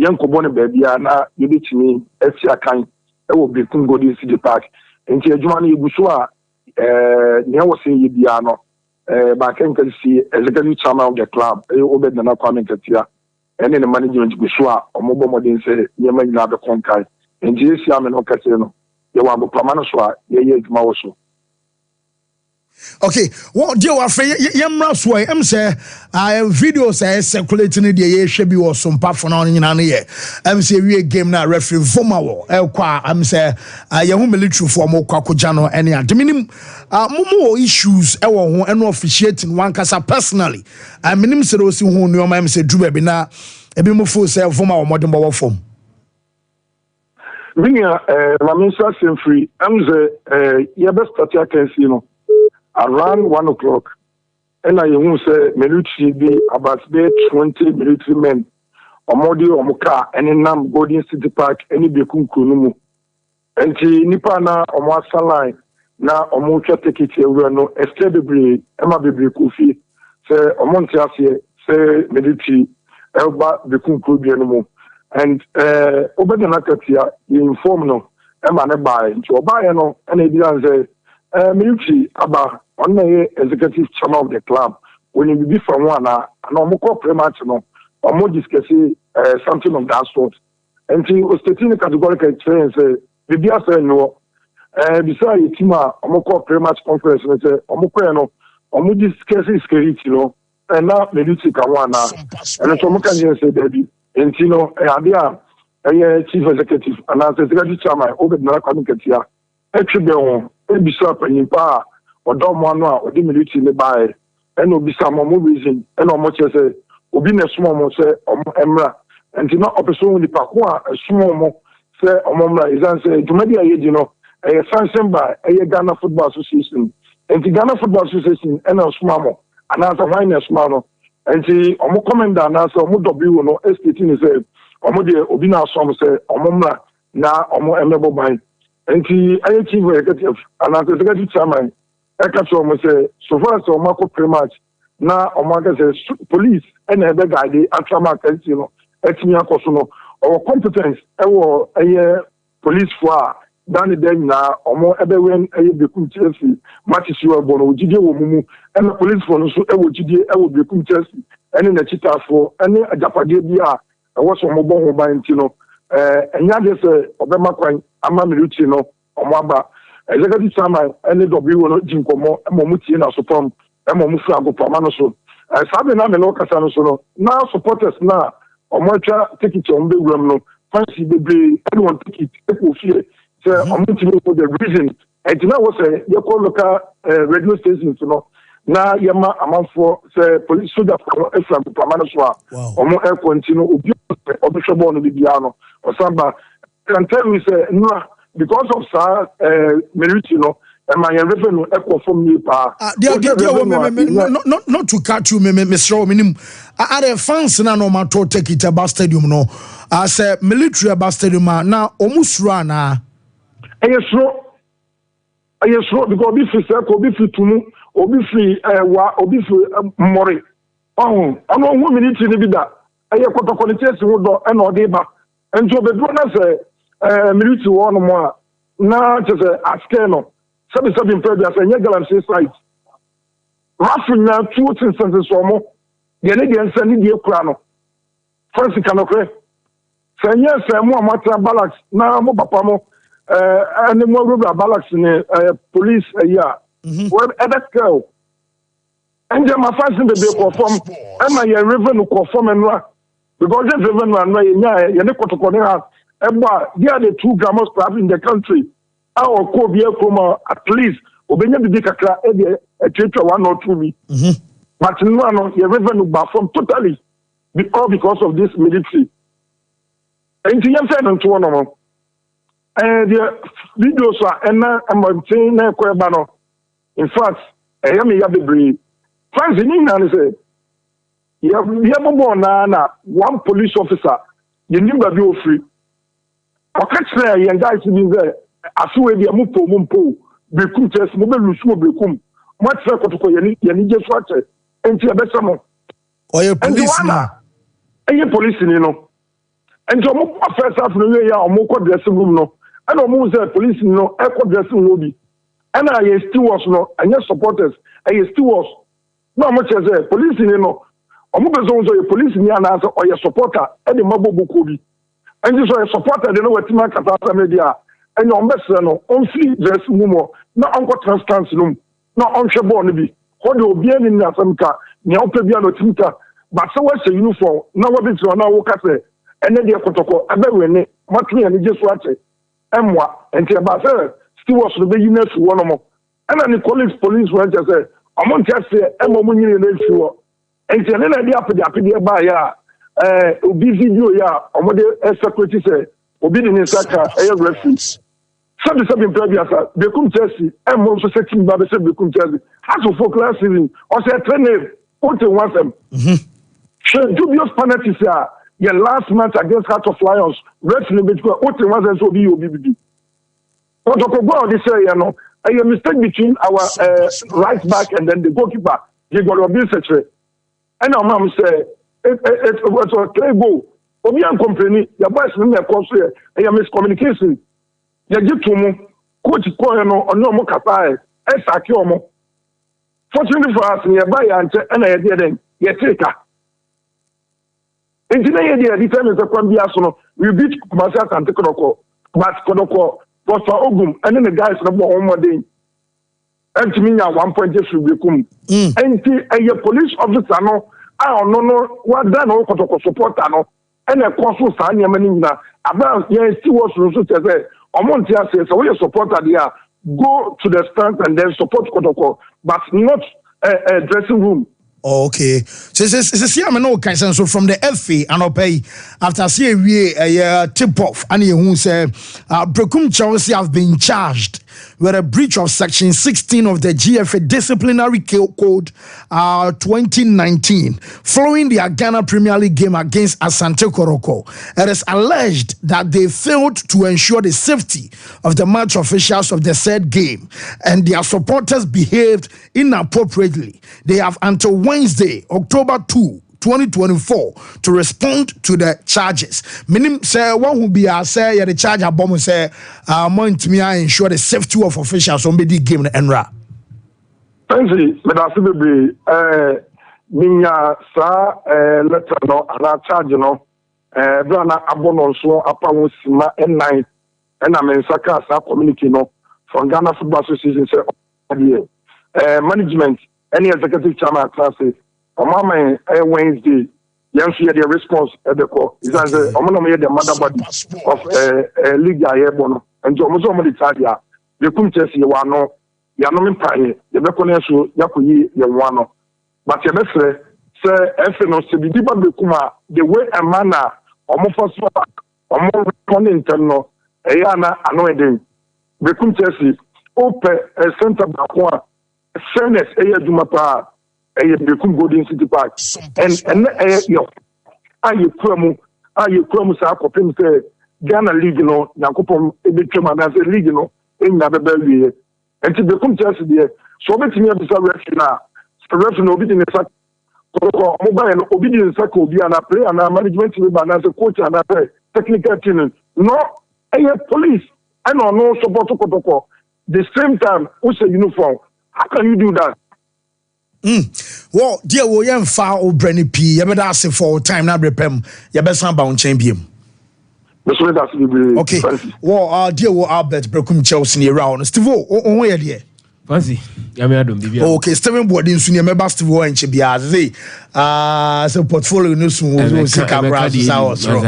Young Kobone baby, na you beat me, Etia Kind, it will be Golden City Park. And Jumani Bushua, near was saying Yibiano, but I can see executive chairman of the club, Obed and Aquaman Katia, and then the management Bushua, or Mobile Modin say, Yemen Nada Conkai, and JC Amen Casino, you want to Plamanaswa, ye Mauso. Okay, what do you afraid? Yamra sway, say, videos circulating the year should be or some part for now in an year. Say, we game now, referee Vomawo, Elqua, say, Yahu military for more Kwakujano, any other. Minimum, more issues, and officiating one casa personally. I mean, so those who know my say, Drew Ebina, a bit more full self from our modern ball form. Vinia, Mamisa Free, your best that I can see, you know. Around 1 o'clock, and I won't say military be about 20 military men, or Modi or Muka, and in Nam Golden City Park, any Bekun Kunumu. And Nipana or Massa line, now or Mocha take it here, no, estably, Emma Bibri Kufi, say, or Montiasia, say military, Elba Bekun Kubianimo. And Obedanakatia, you inform no, Emma Nebai, to Obayano, and Edian say, military about one executive chairman of the club when you be from one and almost pre-match no or more discussing something of that sort. And he was taking a categorical experience maybe I say no besides the team almost pre-match conference and say no almost discussing security you know and now military can one and so can just say baby and you know a chief executive and as executive chairman over the community actually ebisa panyimpa odomano odi military ne bae eno obisa mo reason eno mo chese obi na sumo mo se emra enti na opeso ni pako a sumo mo se omomra izan se jumadi ayeji no sanction by Ghana Football Association enti Ghana Football Association eno sumo mo anasa wine sumo no enti omo commander na se omo w no estate ni se omo de obi na sumo se omomra na omo emebo ban. And I chief executive and as executive chairman, I catch almost say so far as Marco pre-match, na omaga say police and the guy atrama kansi no etimi akoso no or competence ewo police for dan den na omo ebewen bekum Chelsea match si we bono ojide wo mumu and police for no so ewo jide ewo bekum Chelsea ene na chita for ene ajapade bia ewo so mo bon ho ban ti no enya de se obema kwan ama miruchi no omo aba executive chairman ene w no jinkomo emo mutie na so pom emo mufu agopama no so sabe na me no kasa no so no na supporters na omocha ticket on be wram no fancy bebre anyone ticket people fear so omochi for the reason and now was a your local radio station so no na yama amanfo say police soldier for efram pamano so omo air continue obi obishobo no bibia no osamba can tell me say no because of merit no my revenue equal from me pa not to cut you Mr. Minim are the fans na no matter take it about stadium no as a military about stadium na almost run yes because obi fi se ko obi fi tumu obi fi obi fi mori ono hu minute ni bi da aye kotoko ni chesi wo do e na ode ba enjo be do na se military wo no mo a na chese aske no sabi impressed as a galam say site rafu na two instances so mo de ne de nsa ni de kura no first kanokre sanya se mo amata balance na mo papa mo and mo rubber balance ni police ya well other girl and my fans be perform and my revenue perform and because the revenue and ya ne kotoko ne ha eba they are the two grammar clubs in the country. Our Kobia Kuma at least Obenya Bidikaka a teacher 1 or 2 me. But no, your revenue from totally because of this military. And the young and to one of them. And the videos are and I'm saying Quebano. In fact, I am a yabi. France in England say, you have a one police officer, you need to be free. Or catch there, and guys in there. Asuwe dia mumpo bekum tes mo be lusu bekum mo tse kotoko yani je so ache enti abesa mo oye police na police ni no enti mo first half no ya o mo ko dressing room no and o mo say police ni no e ko dressing room bi and aye stewards no anya supporters aye stewards no mo che say police ni no o mo be so police ni ana so oye supporter e de mabobo bi enti so a supporter de no wetima kata media and your messer no on free dress mumo na onko transstance no na onhwe ball no bi ho de obi ani na samka ne opebia no timka but so we say uniform na we bi tro na wo ka say ene de kotoko abewe ne matwe ne je so ache emwa enti ba say stewards no be unit wo no mo and any colleagues police were just say amon just say emo mo nyine na fiwo enti ne na de apede ba ya obi video ya omode security say obi ni saka reference sabi imprebiasa bekum Chelsea and mo so setting ba be say bekum Chelsea has for class season or say train put in one them dubious penalties your last match against Heart of Lions referee be go put in one them so be obi what to go on this say a mistake between our right back and then the goalkeeper he got obi secretary and our mom say it was a clear goal obi an company your boys no me cause a miscommunication ya gitu mu coach ko no ono mo kasa e saki omo fortunately for us near by and na ye dey den ye take engineer ye dey defend the kwambia so no we beat Kumasi and Kodoko but Kodoko was for Ogum and then the guys no more modern and to me 1 point just we come and a police officer no no what done Kodoko supporter no and a course sa nya mani na about ye still was so say Omontia says, so we support there, go to the stand and then support Kotoko, but not a dressing room. Okay. So I'm no kind so from the FA and pay after see a tip off and who say Brekum Chelsea have been charged with a breach of Section 16 of the GFA Disciplinary Code 2019 following the Ghana Premier League game against Asante Koroko. It is alleged that they failed to ensure the safety of the match officials of the said game and their supporters behaved inappropriately. They have until Wednesday, October 2, 2024 to respond to the charges. Meaning, say one who be say the charge a bomb say want me ensure the safety of officials on the game enra. Fancy, but I see minya sa letter no ana charge no brana abono so apawo sima n9 and I mean saka sa community no from Ghana Football Association say management any executive chairman class Mama Wednesday, young see the response at the call. Is that the the mother body of League Airborne and Jomo the Tadia. You couldn't just see one no, Yanom Pine, the Beconesu, Yakuyi, Yawano. But your best say, Efenos to be deeper Bekuma, the way a manner, or more for swap, or more responding terminal, Ayana annoying. Becum Chelsea, open a center Bakwa, Senate Aya Jumapa. Golden City Park and yo you come sa kopim say Ghana League no yakopom ebetwam na say league no enya beba wie enti be kum chance there so betimi abisa referee na referee no obi di nsa ko mobile no obi di nsa ko obi ana play ana management we ba na say coach ana technical team no police and no support kotoko the same time who say uniform how can you do that? Well, dear, we young far or Brenny P. You better ask for time now, repem. You better sound bound champion. Okay, well, dear, Albert Brekum Chelsea around. Steve, where dear? Fancy, okay, Steven Boarding soon, member Steve and Chibiazi. So portfolio news will see cameras hours. Oh,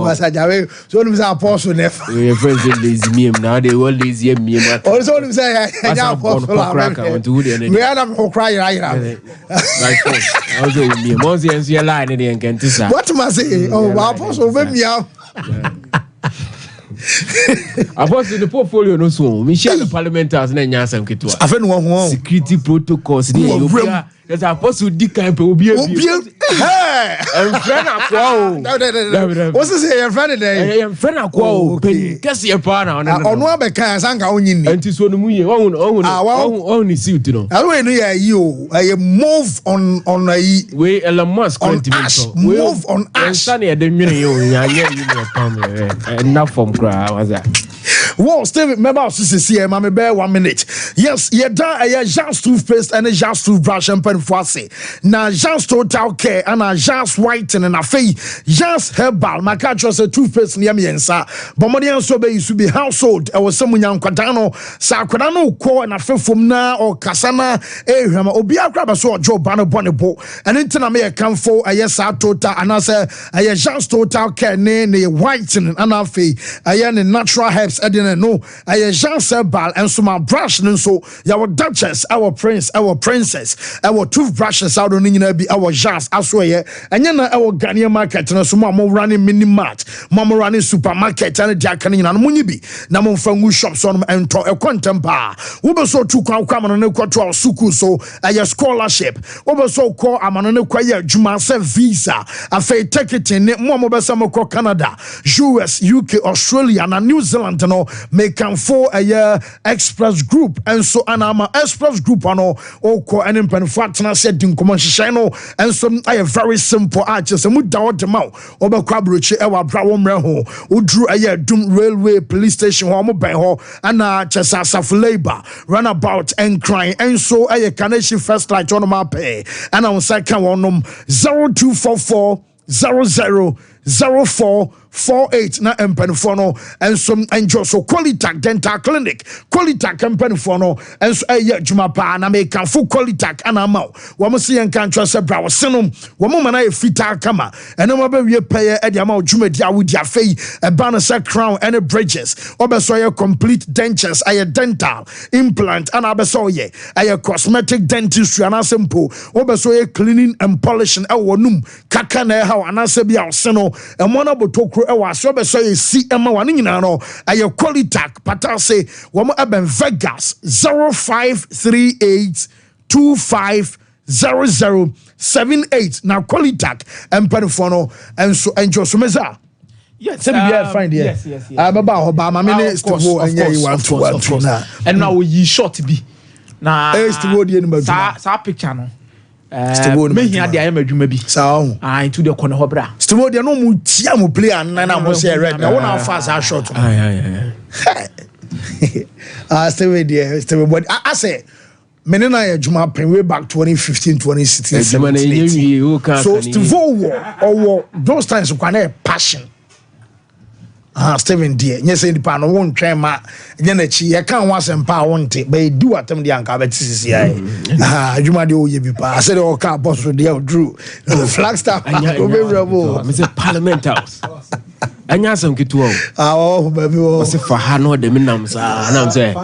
Masaja, so I'm apostle. Your friends lazy me now, they will lazy me. Also, say, I am we are not crying. Also, me, Mosey and see line and can tell. What must say? Oh, apostle, me out. About the portfolio no so Michel the parliamenters na nya asem keto a afen wo security protocols ni obia there's apostle di kan pe obia em friend akwa o what's say your friend dey em friend akwa o pen kese e pa na ono abeka sanka onyi ni anti so no mu ye won ni suit no awe no ya yi o I move on a we Elon Musk so move on ash na e de nwene yo nya you no pam na from cry was that. Well, Steve, remember CCC, Mammy Bear 1 minute. Yes, you're done a Jean's toothpaste and a Jean's toothbrush and pen foissy. Now, Jean's total care and a Jean's whitening and a fee. Jean's herbal, my catch was a toothpaste near me and sir. Bombardier Sobe used to be household. I was someone young Quadano, Sacradano, Core and a fifth from now or Cassana, Abraham, Obia Crab, so Joe Banner Bonnebo, and into me come for a yes, our total, and I say a Jean's total care, nay, whitening and a fee. I am natural herbs. I didn't know. I Jean Sebal and so my brush and so our duchess, our prince, our princess, our toothbrushes out on be our Jeans as well. And you know our Ghanaian market and so mama running mini mart, mama running supermarket and Jack and Munibi. Namon from shops on and to a quantum bar. We so to come on a quarter of suku so a scholarship. We so call a man on a quiet Juma visa. A fair ticket in Mama Besamo Canada, US, UK, Australia, and New Zealand. No, make come for a year express group and so anama express group ano oko and pen fatna said in commercial no and so I a very simple arches and would down the mouth over crabroche ewa brawom reho who drew a year doom railway police station home by ho and chesa for labor runabout and crying and so a connection first light on my pay and on second one 0244 000448 na empenifono and some enjoy so Qualitac dental clinic Qualitac empenifono and so juma pa na make full Qualitac and amount we must see and can trust a brow sinum we mama na fita kama and no be pay e the amount juma dia with your fee a banner set crown and a bridges obeso your complete dentures a dental implant and abeso ye a cosmetic dentistry and simple obeso your cleaning and polishing e wonum kaka na how anase bia seno e mona botokro kakro e wa so be so ye si e ma wa ne nyina no aye qualitac pata say wo mo eben Vegas 0538 250078 na qualitac empanfo no enso enjo so meza. Yes, be find here. Yes. Baba ho ba ma minister wo anya you want to na. And now we yi short bi. Na Still die ni maduma. Sa picture no. Me hia de ayɛ madwuma bi. Sa ho. Into the corner hobra. Still die no mu tia mu player na mo say red. Na wona fa sa short. Still die. But I say menena ya juma pen way back 2015 2016 17. So still or those times kwa na passion. Steven dear, yes, in the pan won't train ma, Yenachi, I can't want some power, won't it? But do what them the uncle, but you might do you be I said, oh, car boss with the Drew, Flagstaff, Mr. Parliament House. And yes, I'm get to oh, baby, what's it for Hano, the Minams, and I'm saying,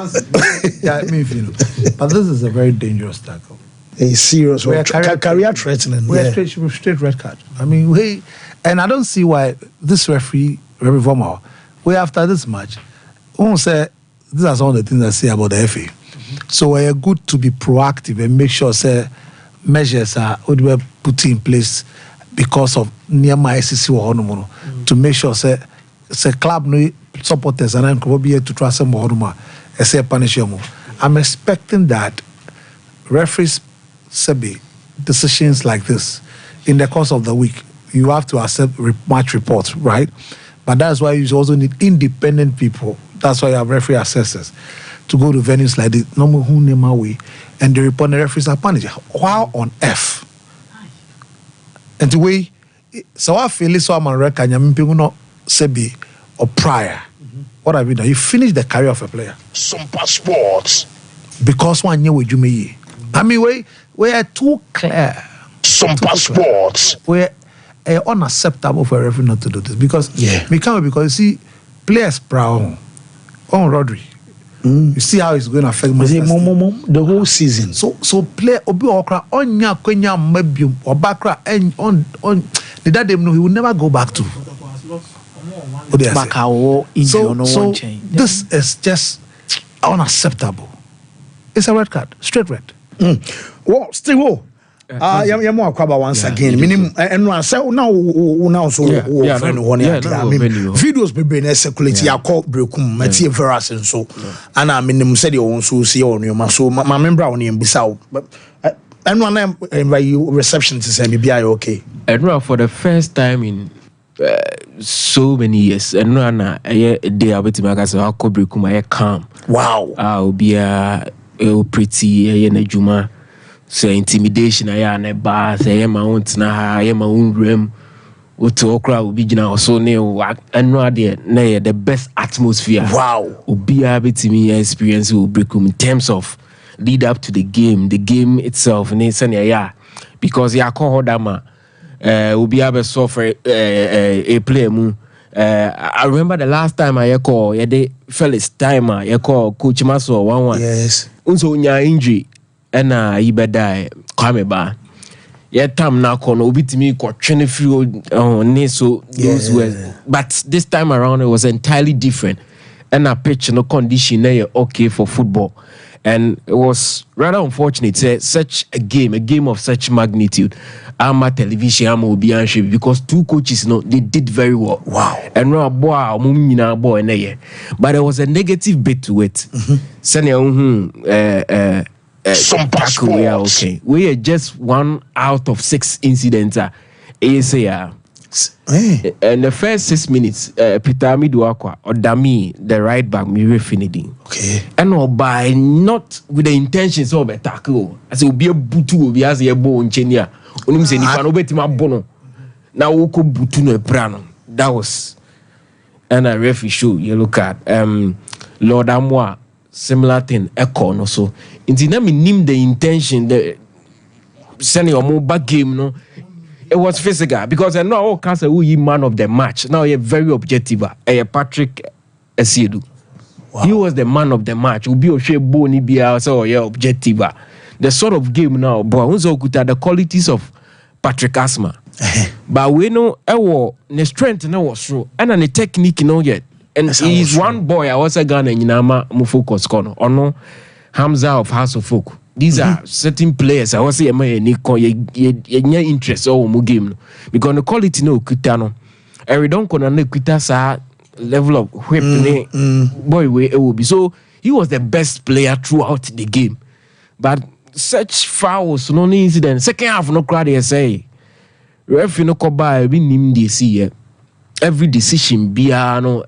but this is a very dangerous tackle. A serious career threatening. We're straight red card. I mean, and I don't see why this referee. Reformer, way after this match, won't say these are some of the things I say about the FA. So we're good to be proactive and make sure say measures are put in place because of near my SCC or to make sure say club no supporters and then could be here to trust them or say punish them. I'm expecting that referees say decisions like this in the course of the week. You have to accept match reports, right? But that's why you also need independent people. That's why you have referee assessors to go to venues like this. No more who name away, and the report the referees are punished. While on F, and the way so I feel so I'm on record. You not say or prior. What have you done? You finish the career of a player. Sompa Sports. Because 1 year with you, I mean, we are too clear. Sompa Sports. We're unacceptable for a referee not to do this because we can't, because you see players proud on Rodri. You see how it's going to affect the whole season. So play obi okra onya kwenya mabium obakra on the that them know he will never go back to. So this is just unacceptable. It's a red card, straight red. Well, still yam akwaba once again. Minim enwa say now so friend one videos be na circulate ya call brekum matie veras so ana minim say the won so see on you so my member on him bisa enwa na you reception to say me be okay. Enwa for the first time in so many years enwa na day abetima ka say call brekum I calm. Wow. Obi pretty na juma. So intimidation I na ba say my own na my own room what okra will be jina so ne and there the best atmosphere. Wow. Obi abetimi experience will break in terms of lead up to the game itself and yeah because ya call dama obi abe suffer a player mu I remember the last time I call the Felix timer I call coach Maso 1-1. Yes. Unso nya injury and ibeda kwame ba tam na kono obitimi ko twene free so those were but this time around it was entirely different and a pitch no condition okay for football and it was rather unfortunate such a game of such magnitude ama television ama obi anhwe because two coaches they did very well. Wow. And no boy mumina boy na but there was a negative bit to it. Sompa Sports. Okay. We are just 1 out of 6 incidents. And the first 6 minutes, Peter Amiduakwa or Dami, the right back, Mire Finidi. Okay. And by not with the intentions of a tackle, as it will be a butu, be as a bo in Chenia. Unim say, if I know betima bono, now we could butu no prano. That was and a referee show. You look at Lord Amwa. Similar thing, echo no so. Inti na me nim the intention, the send your mobile game no. It was physical because I know all cancer who you man of the match. Now you're very objective. Patrick Esiedu. Wow. He was the man of the match. Ubi Oshe Boni Bia so yeah objective. The sort of game now, but also good at the qualities of Patrick Asma. But we know the strength no was true and the technique no yet. And he's one boy I was a Ghana in Nama Mufocus Kono or no Hamza of House of Folk. These are certain players I was say ye interest or mu game because the quality no kitano. And don't kono kita sa level of whip boy way it will be. So he was the best player throughout the game. But such fouls, no incident. Second half no crowd they say. Ref no ko ba we nim dey see every decision bia no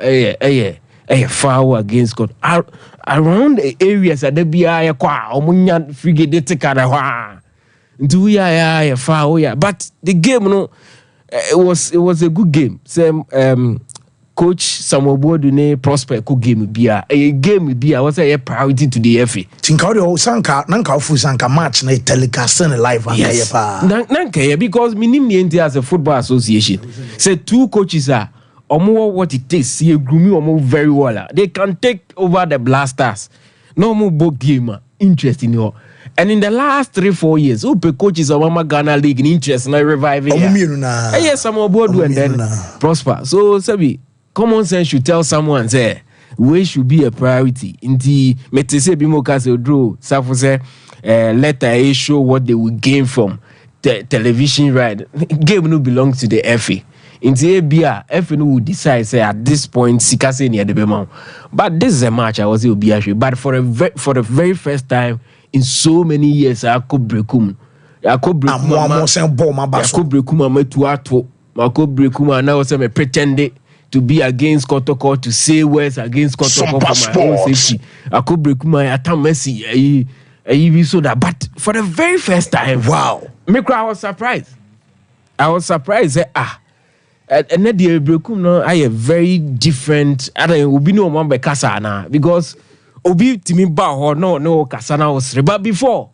foul against God around the areas that bia kwa omunya frigate take ada hwa ndu ya foul ya but the game no it was a good game. Same coach Samuel Bodune prospect ko game bia a game bia was a priority to the FA. Tinka o sanka nanka fu sanka match na telecast na live and yes. Nanka because minim the as a football association say two coaches are omo what it takes see grumi omo very well. They can take over the Blasters. No more book game interest in you. And in the last 3-4 years, who coaches of Mama Ghana League in interest na reviving. Yes, Samuel Bodune and then prosper. So Sabi common sense should tell someone say we should be a priority. Inti metese bimoka se draw safo say let a show what they will gain from television right. Game no belongs to the FA. Inti ebia FA no will decide say at this point sikase near the bema. But this is a match I was obia. But for the very first time in so many years I could breakum. I could breakum now say me pretend to be against Kotoko, to say words against Kotoko for my own safety. I could break my attack Messi. So that, but for the very first time, wow, I was surprised. And then the breakum no, I a very different. I don't know, no one by Kasana because Obi Timi Bao no Kasana was but before.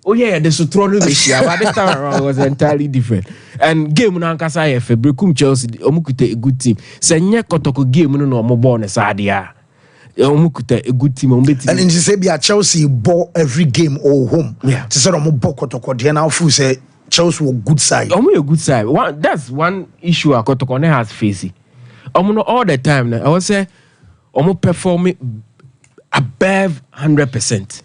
Oh yeah, the Sutrono Meshia, but this time around was entirely different. And game na nkasa ye fe Brekum Chelsea omukute a good team. Senye Kotoko game no mo born sadia. Omukute a good team ombeti. And in say be Chelsea ball every game or home. Yeah. To say mo ball Kotoko dey now full say Chelsea were good side. Omo a good side. That's one issue Kotoko has facing. Omo no all the time na I was say omo perform above 100%.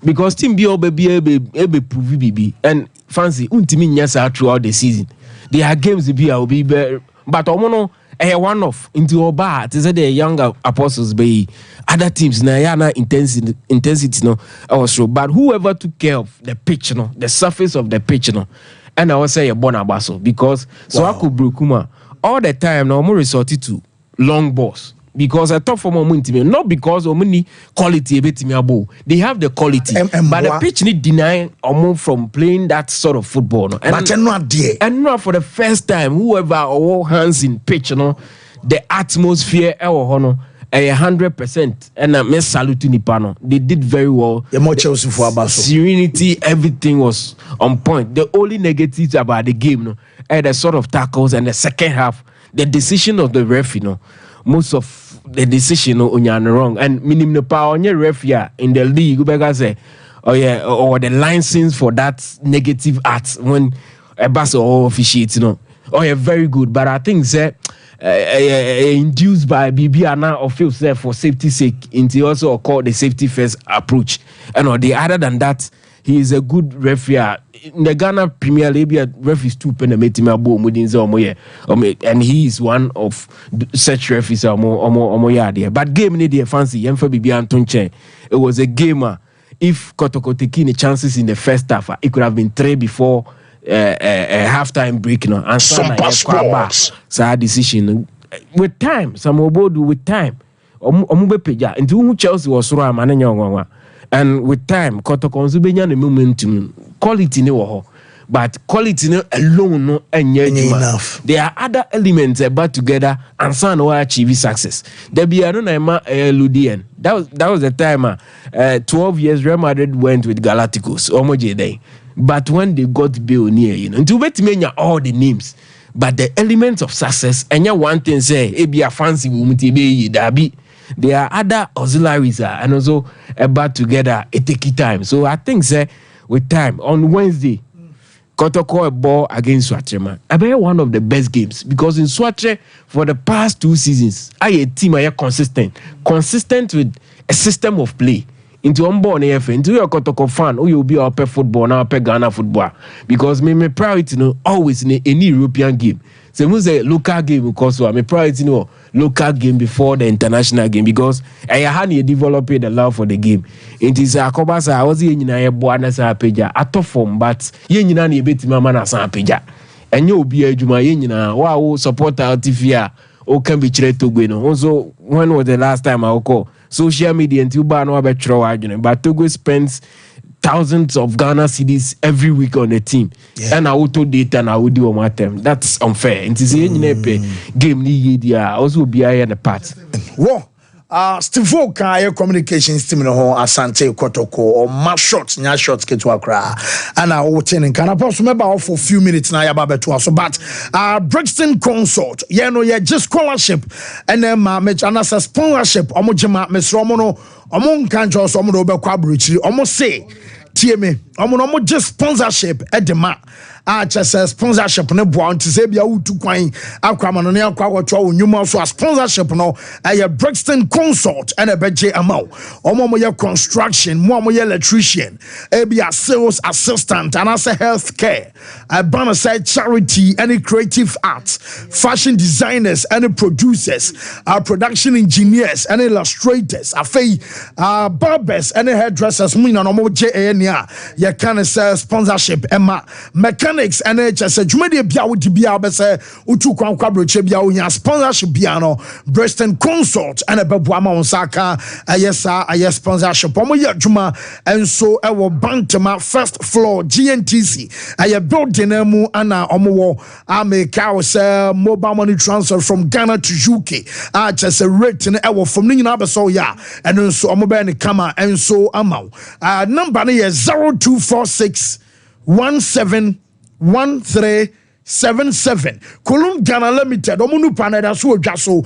Because team be prove BB and fancy untimi nyasa throughout the season. There are games will be but omono one off into oba to say the younger apostles be other teams na yana intensity no I was sure. But whoever took care of the pitch no the surface of the pitch no and I was say a bonabaso because so I could Brukuma all the time now more resorted to long balls. Because I thought for more not because of money quality they have the quality, but the pitch need deny or from playing that sort of football. No? But not there. And not for the first time, whoever all hands in pitch, the atmosphere, 100%. And I miss salute Nipano. They did very well. The serenity, everything was on point. The only negatives about the game, the sort of tackles and the second half, the decision of the ref, most of the decision on wrong and minimum power on your ref in the league say or the license for that negative act when a bus or officiate very good but I think say induced by BBA or feels there for safety sake into also called the safety first approach and the other than that he is a good referee. In the Ghana Premier League, referees too and he is one of such referees. But game need the fancy. It was a game. If Kotoko taking the chances in the first half, it could have been 3 before a halftime break. And Sompa Sports. So decision with time. Some do with time. Into Chelsea was wrong. And with time, Kotoko Zubenya the momentum, quality no, but quality no alone no enough. There are other elements about together and some will achieve success. There be another Ludian. That was the time. 12 years Real Madrid went with Galacticos, Omoje day. But when they got Bill near, to bet many all the names, but the elements of success and one thing say, it be a fancy be dabi. There are other auxiliaries and also about together it take time. So I think say with time on Wednesday Kotoko a ball against Swatre. I bet one of the best games because in Swatre for the past 2 seasons, a team are consistent with a system of play. Into unborn AF, into your Kotoko fan, or you'll be our football now, Ghana football. Because me priority always in any European game. So we say local game because I'm priority local game before the international game because I had developed the love for the game. It is a cobasa. I was in a boana sa peja at form, but yen a bit mamma sa peja. And you'll be a Juma yen wow support our TV or can be treated to Guino. Also, when was the last time I call social media and Tuba no about but Togo spends thousands of Ghana cedis every week on the team. Yeah. And I auto data and I would do on my term. That's unfair. And to say game ni also be in the part. Whoa. Steve Kaya communications team no Asante Kotoko or match shots nya shots ke to akra and I will ten can I pause remember for a few minutes now about to us but Brixton Consort just scholarship and then match and as a sponsorship omojema mesro no omon kan jo so omo be kwa bridge omo say tie me omo just sponsorship edema just sponsorship no bound to say bia utu kwan akwama no ne akwa wotwa onyuma so sponsorship no Brixton Consort and a beje amount omo ye construction mo ye electrician bia sales assistant and as a healthcare banner side charity any creative arts fashion designers and producers production engineers and illustrators afei barbers and hairdressers mo na no je enia ye can say sponsorship emma mechanics and just a jumedi bia wo dibia be say utu kwan kwabroche bia wo nya sponsorship bia no Brixton Consort and a bebo ama onsaka yes sponsorship omo ye adwuma enso e wo Bantama first floor GNTC building mu ana omo wo ameka wo say mobile money transfer from Ghana to UK just a rate ne e wo from ni nyina be so ya enso omo be ne kama enso ama number ne ye 0246 171377 Colum Ghana Limited omunu panada so odwa so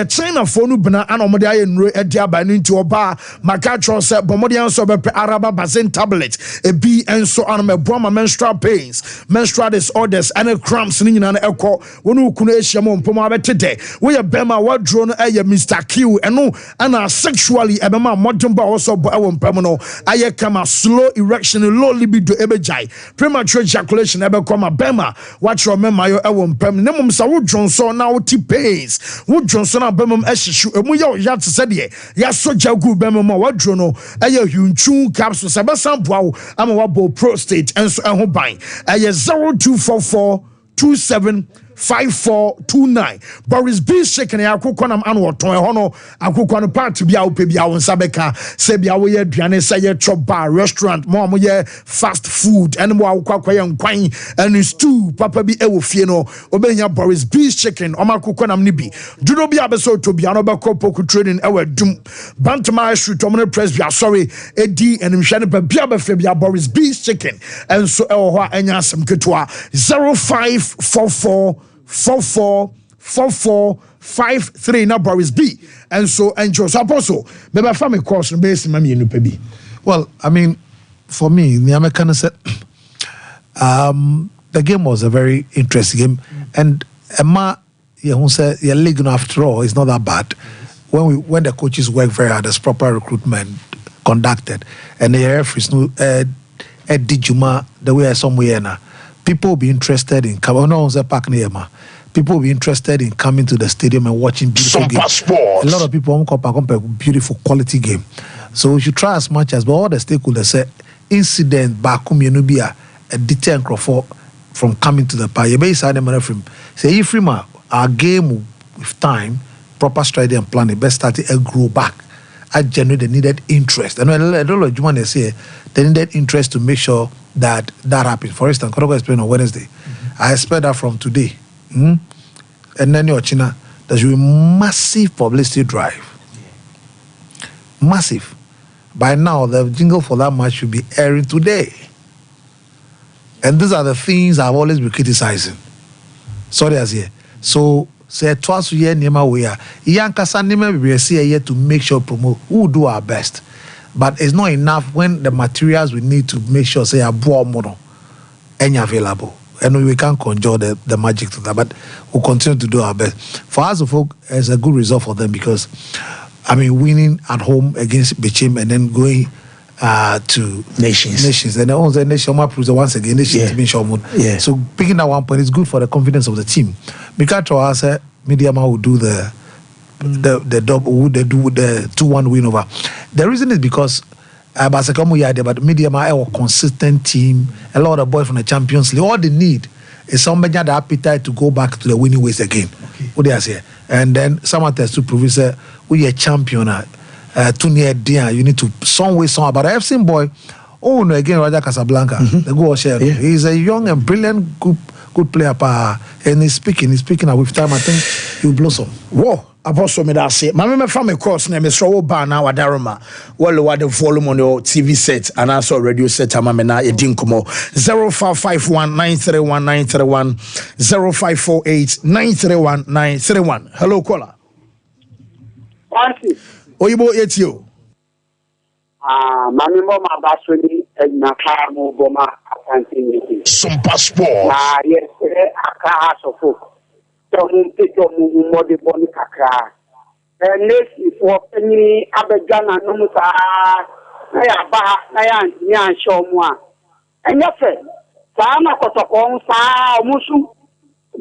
China for no bena and omode aye nro edia ba no nti oba makatro se bomode anso be araba basin tablet ebi enso anome boama menstrual pains menstrual disorders and cramps ni nyina na ekọ wonu kunu ehia mpom abetede we bema wadro no aye Mr Q eno ana sexually ebema modern ba also bo ewo mpam no aye kama slow erection low libido ebejai premature ejaculation ebekoma bema what remember yo ewo mpam ne mum sa wo dwonso na wo ti pains wo dwonso na bemum ehihyu emu ya ya tse de ya soja gu bemum wadro no eye hunchu capsule se be sampo awo ama wabo prostate enso eho ban eye 0244 275429 Boris B shaking akukọ nam an woton ho no akukọ no part bia wo pe bia wo nsabeka se bia wo ye aduane se ye chop bar restaurant mo ye fast food and mo akukọ ye nkwan and stew papa bi e wo fie no obenya Boris B shaking o makukọ nam ni bi dudo bia be so to bia no be poku training e wadum Bantama street omne press bia sorry edi enimhwe ne bia be fe bia Boris B shaking and so e wo ho anya asem ketwa 0544 444453 na Boris B and so enjoy so apostle beba family course no base mama yenu pa bi. Well, I mean, for me, the American said the game was a very interesting game, and Emma, who said your league after all is not that bad. When the coaches work very hard, there's proper recruitment conducted, and the referees Eddie Juma the way somewhere now. People will be interested in coming. People will be interested in coming to the stadium and watching beautiful games. A lot of people won't compare beautiful quality game. So we should try as much as, but all the stakeholders say incident back home a deter from coming to the park. You may say if our game with time, proper strategy and planning, best started to grow back. I generate the needed interest. And I don't know what you say, the needed interest to make sure that happens. For instance, Kodoko explained on Wednesday. I expect that from today. And then your China, there should be massive publicity drive. Massive. By now, the jingle for that match should be airing today. And these are the things I've always been criticizing. Sorry, as here. So, say twice a year, Nema we are. Yankasa Nema we see a year to make sure promote. We will do our best. But it's not enough when the materials we need to make sure say a board model. any available. And we can't conjure the magic to that, but we'll continue to do our best. For us, folk, it's a good result for them because, I mean, winning at home against Bichim and then going to nations, and then the nation proves once again nation to be shown. So picking that 1 point is good for the confidence of the team. Because to us, Mediama will do the double, would the 2-1 win over. The reason is because. But Mediama are a consistent team. A lot of boys from the Champions League. All they need is somebody that appetite to go back to the winning ways again. What they say, and then someone has to prove that we are champion. Too near dear, you need to some way somehow. But I've seen boy. Oh no, again Roger Casablanca. The goal share. He's a young and brilliant good player, and he's speaking. And with time, I think he'll blossom. Whoa. Apostle me that say, Mamma from a course name is Rowo Bana Wadaroma. Well, what the volume on your TV set and also radio set. Amamena Edinkomo 0551-931-931 0548-931-931. Hello, caller. Oyibo Etio. Mami Mama Basuni and Nakamo Boma Sompa Sport. Yes, Aka Sofo. Modi boni kakra nesi for any abegana no musa na ya ba na ya nya shomu a enya fe sa na kotoko sa musu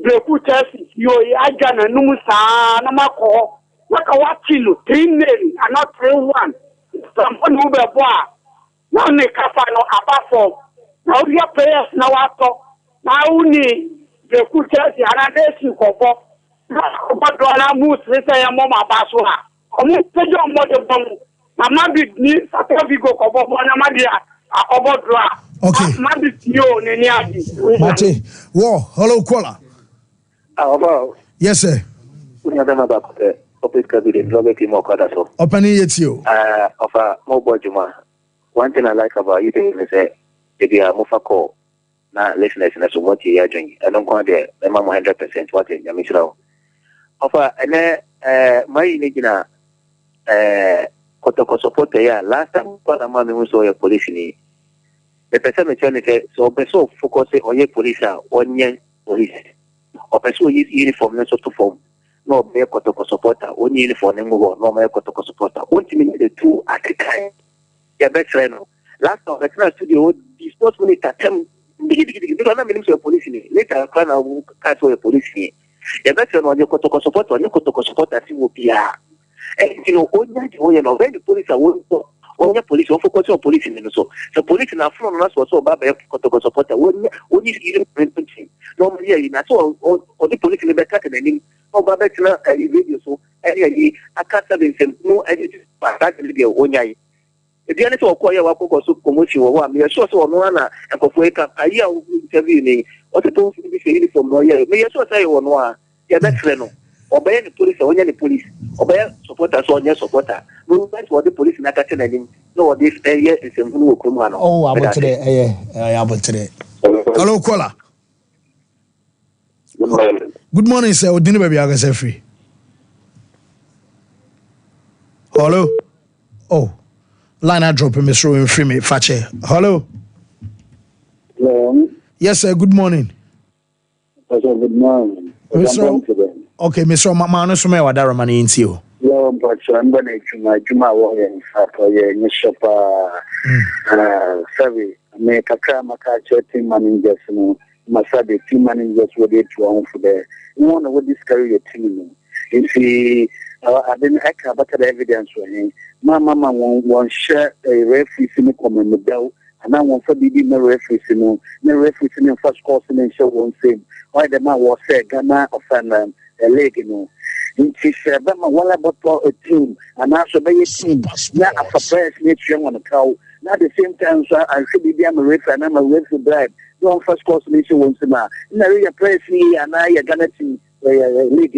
breku chesi yo agana no musa na mako maka watilo 3-0 and not 3-1 someone who be boa na ne kafa no abafo na ori players na wato na uni the good Chelsea and I see Kobo. But when I move, they say I'm on my basua. I'm going to tell you more than Mamma did need Satavigo Kobo, Namadia, Kobo Dra. Okay. Mamma you, Neniadi. Mate, whoa, hello, caller. Yes, sir. We have another topic of the Robert Mokadaso. Opening it you. Of a mobile Juma. One thing I like about you is that if you are Mufako. Na listeners na so what you are doing. I don't go there. I'm 100% what you are missing. Offer my inigina Kotoko support ya last time kwa mama we saw your police ni. The person me tell say so person focus on your police on your police. Or person use uniform na so to form. No me Kotoko supporter on uniform na go no me Kotoko supporter. Ultimately the two at the time. Ya better no. Last time the studio the sports minute attempt because I'm minister of police. Later, I plan to catch a police. The better on your Kotoko support on your Kotoko support as you will be. And you know, when the police are on your police, or focus on police in so. The police in our front of us was so bad by Kotoko supporter. When you even printing, normally, I saw all the police in the back and then, no, Babetta, radio so, I can't have them, no, I did that video on your. The other to acquire what so promotion or me sure so no na and for wake up a year interview ni what to be saying from no year me sure say one wa ya that no obey the police or the police obey supporters on your supporter no that's what the police na catch na nim no this area is in who come no oh about today about today hello caller good morning sir odini baby aga say free hello oh line I drop in Miss Rowan free me Fache. Hello. Hello. Yes, sir. Good morning. Good morning. Okay, Mr. Mama, so me wadara mani into you. Yeah, but I'm going to Juma warrior in fact for your initial survey. Make a Kramaka team managers, Masabi team managers were there to own for the one would discourage your team. If he I didn't act about the evidence for him. My mama won't share a referee in the common medal, and I want to be the referee, no referee in first course and show one thing. Why the man was said, Ghana of a leg, She said, I'm about a team, and I should be a team. Not a surprise, nature on a cow. Not the same time, so I should be a referee, and I'm a referee bribe. No first course nation once a man. No, press me, and I are gonna see leg.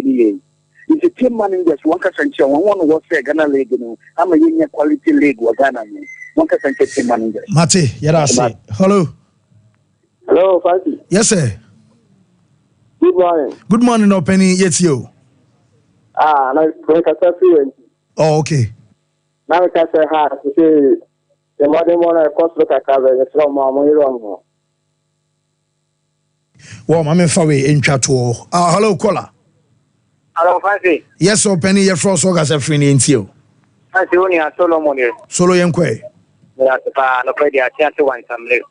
It's a team managers, one Casancha, one was a Ghana league, I'm a union quality league, or Ghana. One Casancha team manager. Mate, Yarasi. Hello. Hello, Fancy. Yes, sir. Good morning. Good morning, no penny, yet you. Like, oh, okay. Now I can say, to say, the modern one, I cost look at cover, it's from my wrong. Well, mama fawe in chato. Hello caller. Hello, Fancy. Yes, so penny your frost orgas a free in you. Fancy only a Solomon. Solo yankwe. No pretty a chance to want some live.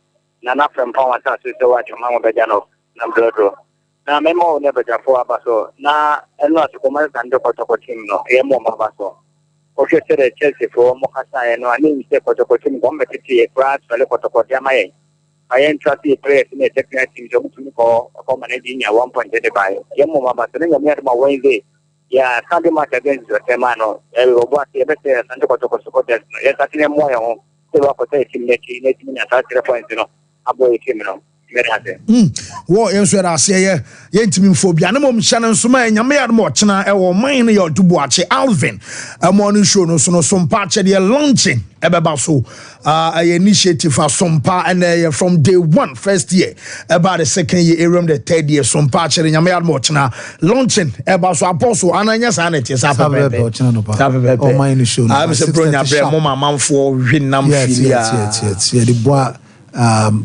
Nana from Power Sass to watch your Mama Bejano, Nambro. Now, Memo never got 4 Basso. Now, and not to come and do Potoko team, no, Emo Mabasso. Or she said Chelsea for Mokasa, and I mean, say Potoko team, Gombeti, a grass, Potoko Jamai. I ain't trusty players in a technical team to call a common engineer 1.35. Yemo Mama, my Wednesday. Yeah, Sunday match against the Temano. What the better Santa Potoko supporters. Yes, I think more. They were protecting making a 30 points, you know, about criminal. Wo yenso da ase ye yentimi phobia na mom hya no soma nyame ya mo chena e wo man ne yo dubuache Alvin morning show no so no Sompa che de launching ebeba so initiative for Sompa and from day 1 first year about the second year around the third year Sompa che nyame ya mo chena launching eba so apostle ananya sa na tie sa pepe o man show no I be say bro nya bre mo mamanfo hwinam filia yes the boy that's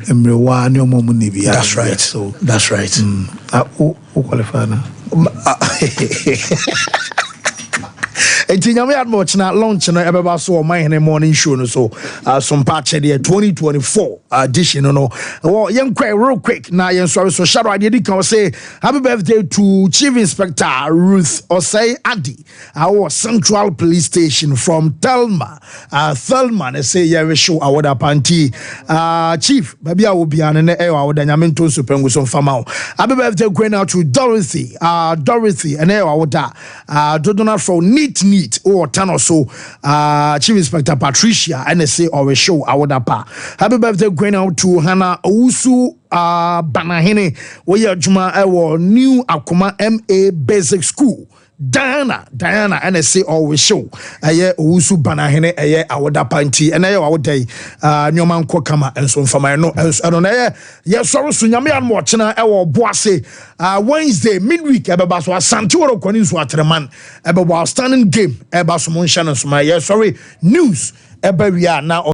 right. So that's right. Who qualify now? Nyame admo na launch na ebeba so my morning show no so Sompa che the 2024 edition no well yenkwa real quick na yen sorry so shadow ade kan say happy birthday to Chief Inspector Ruth Osei Adi our Central Police Station from Thelma they say yeah show award panty Chief baby I will be an e award nyame to supengu so fama happy birthday going out to Dorothy and e award dodona from neat or Tano so Chief Inspector Patricia and say or show awodapa. Happy birthday going out to Hannah Owusu Banahene where Juma new Akuma MA Basic School. Diana and say always show Owusu Banahene awodapa nti and awodai nyoman kokama and so from no yes sorry so nyame an mo chena boase Wednesday midweek ebeba so asanteworo kwani so atreman ebeba outstanding game eba so mon channel so my yes sorry news eba wi na